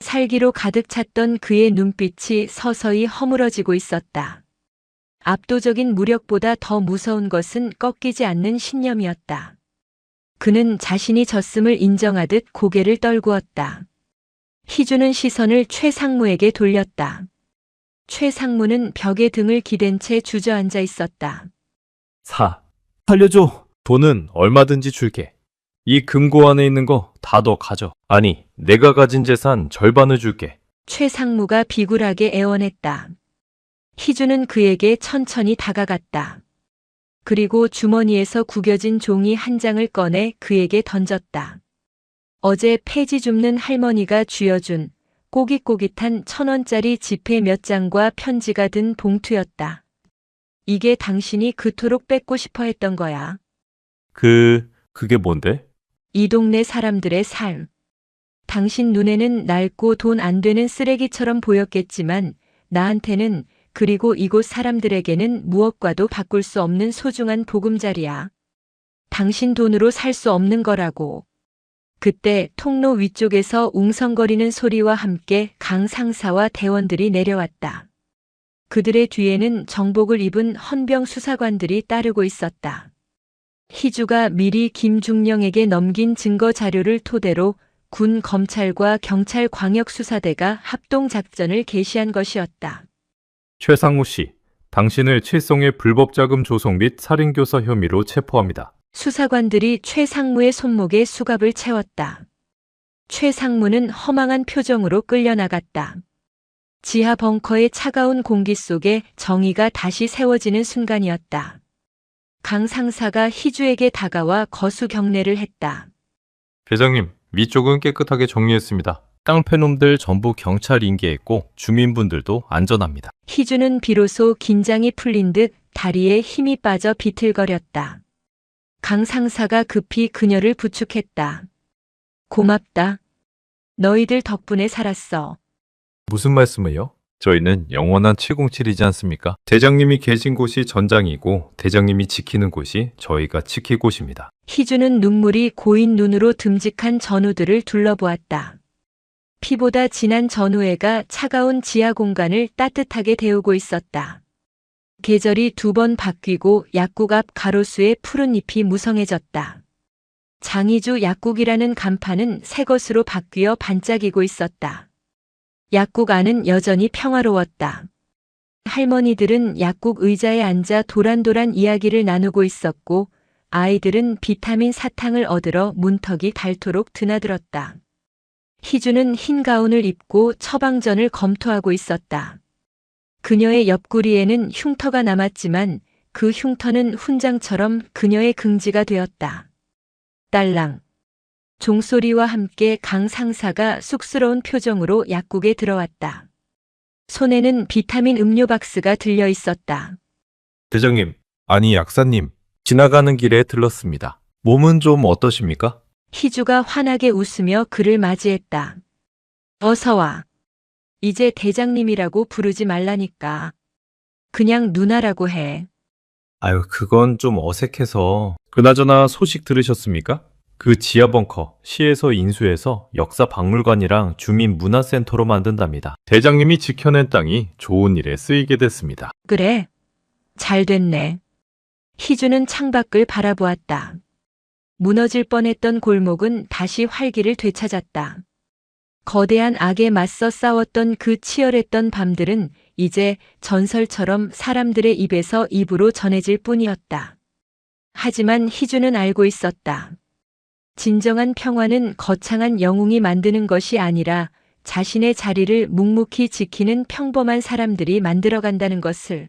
살기로 가득 찼던 그의 눈빛이 서서히 허물어지고 있었다. 압도적인 무력보다 더 무서운 것은 꺾이지 않는 신념이었다. 그는 자신이 졌음을 인정하듯 고개를 떨구었다. 희주는 시선을 최상무에게 돌렸다. 최상무는 벽에 등을 기댄 채 주저앉아 있었다. 살려줘. 돈은 얼마든지 줄게. 이 금고 안에 있는 거 다 너 가져. 아니, 내가 가진 재산 절반을 줄게. 최상무가 비굴하게 애원했다. 희주는 그에게 천천히 다가갔다. 그리고 주머니에서 구겨진 종이 한 장을 꺼내 그에게 던졌다. 어제 폐지 줍는 할머니가 쥐어준 꼬깃꼬깃한 1,000원짜리 지폐 몇 장과 편지가 든 봉투였다. 이게 당신이 그토록 뺏고 싶어 했던 거야. 그게 뭔데? 이 동네 사람들의 삶. 당신 눈에는 낡고 돈 안 되는 쓰레기처럼 보였겠지만 나한테는, 그리고 이곳 사람들에게는 무엇과도 바꿀 수 없는 소중한 보금자리야. 당신 돈으로 살 수 없는 거라고. 그때 통로 위쪽에서 웅성거리는 소리와 함께 강 상사와 대원들이 내려왔다. 그들의 뒤에는 정복을 입은 헌병 수사관들이 따르고 있었다. 희주가 미리 김중령에게 넘긴 증거 자료를 토대로 군 검찰과 경찰 광역수사대가 합동작전을 개시한 것이었다. 최상무 씨, 당신을 칠성의 불법자금 조성 및 살인교사 혐의로 체포합니다. 수사관들이 최상무의 손목에 수갑을 채웠다. 최상무는 허망한 표정으로 끌려나갔다. 지하 벙커의 차가운 공기 속에 정의가 다시 세워지는 순간이었다. 강 상사가 희주에게 다가와 거수 경례를 했다. 대장님, 위쪽은 깨끗하게 정리했습니다. 깡패놈들 전부 경찰 인계했고 주민분들도 안전합니다. 희주는 비로소 긴장이 풀린 듯 다리에 힘이 빠져 비틀거렸다. 강 상사가 급히 그녀를 부축했다. 고맙다. 너희들 덕분에 살았어. 무슨 말씀을요? 저희는 영원한 707이지 않습니까? 대장님이 계신 곳이 전장이고 대장님이 지키는 곳이 저희가 지킬 곳입니다. 희주는 눈물이 고인 눈으로 듬직한 전우들을 둘러보았다. 피보다 진한 전우애가 차가운 지하 공간을 따뜻하게 데우고 있었다. 계절이 2번 바뀌고 약국 앞 가로수의 푸른 잎이 무성해졌다. 장이주 약국이라는 간판은 새 것으로 바뀌어 반짝이고 있었다. 약국 안은 여전히 평화로웠다. 할머니들은 약국 의자에 앉아 도란도란 이야기를 나누고 있었고 아이들은 비타민 사탕을 얻으러 문턱이 닳도록 드나들었다. 희주는 흰 가운을 입고 처방전을 검토하고 있었다. 그녀의 옆구리에는 흉터가 남았지만 그 흉터는 훈장처럼 그녀의 긍지가 되었다. 딸랑. 종소리와 함께 강 상사가 쑥스러운 표정으로 약국에 들어왔다. 손에는 비타민 음료 박스가 들려 있었다. 대장님, 아니 약사님, 지나가는 길에 들렀습니다. 몸은 좀 어떠십니까? 희주가 환하게 웃으며 그를 맞이했다. 어서 와. 이제 대장님이라고 부르지 말라니까. 그냥 누나라고 해. 아유, 그건 좀 어색해서. 그나저나 소식 들으셨습니까? 그 지하 벙커, 시에서 인수해서 역사 박물관이랑 주민 문화센터로 만든답니다. 대장님이 지켜낸 땅이 좋은 일에 쓰이게 됐습니다. 그래. 잘 됐네. 희주는 창밖을 바라보았다. 무너질 뻔했던 골목은 다시 활기를 되찾았다. 거대한 악에 맞서 싸웠던 그 치열했던 밤들은 이제 전설처럼 사람들의 입에서 입으로 전해질 뿐이었다. 하지만 희주는 알고 있었다. 진정한 평화는 거창한 영웅이 만드는 것이 아니라 자신의 자리를 묵묵히 지키는 평범한 사람들이 만들어간다는 것을.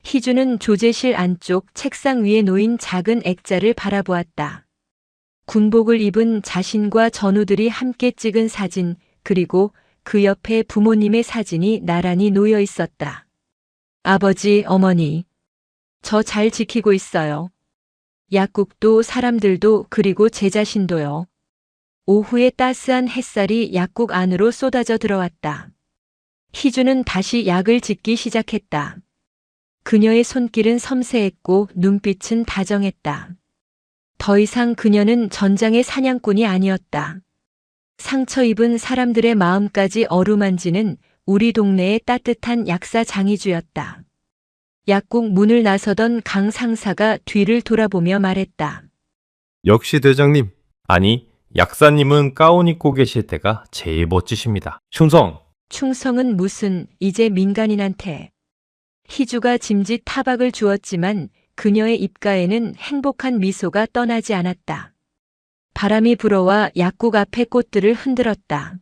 희주는 조제실 안쪽 책상 위에 놓인 작은 액자를 바라보았다. 군복을 입은 자신과 전우들이 함께 찍은 사진, 그리고 그 옆에 부모님의 사진이 나란히 놓여 있었다. 아버지, 어머니, 저 잘 지키고 있어요. 약국도 사람들도 그리고 제 자신도요. 오후에 따스한 햇살이 약국 안으로 쏟아져 들어왔다. 희주는 다시 약을 짓기 시작했다. 그녀의 손길은 섬세했고 눈빛은 다정했다. 더 이상 그녀는 전장의 사냥꾼이 아니었다. 상처 입은 사람들의 마음까지 어루만지는 우리 동네의 따뜻한 약사 장이주였다. 약국 문을 나서던 강 상사가 뒤를 돌아보며 말했다. 역시 대장님. 아니, 약사님은 가운 입고 계실 때가 제일 멋지십니다. 충성! 충성은 무슨, 이제 민간인한테. 희주가 짐짓 타박을 주었지만 그녀의 입가에는 행복한 미소가 떠나지 않았다. 바람이 불어와 약국 앞의 꽃들을 흔들었다.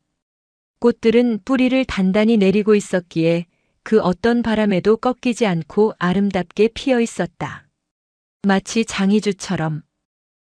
꽃들은 뿌리를 단단히 내리고 있었기에 그 어떤 바람에도 꺾이지 않고 아름답게 피어 있었다. 마치 장이주처럼.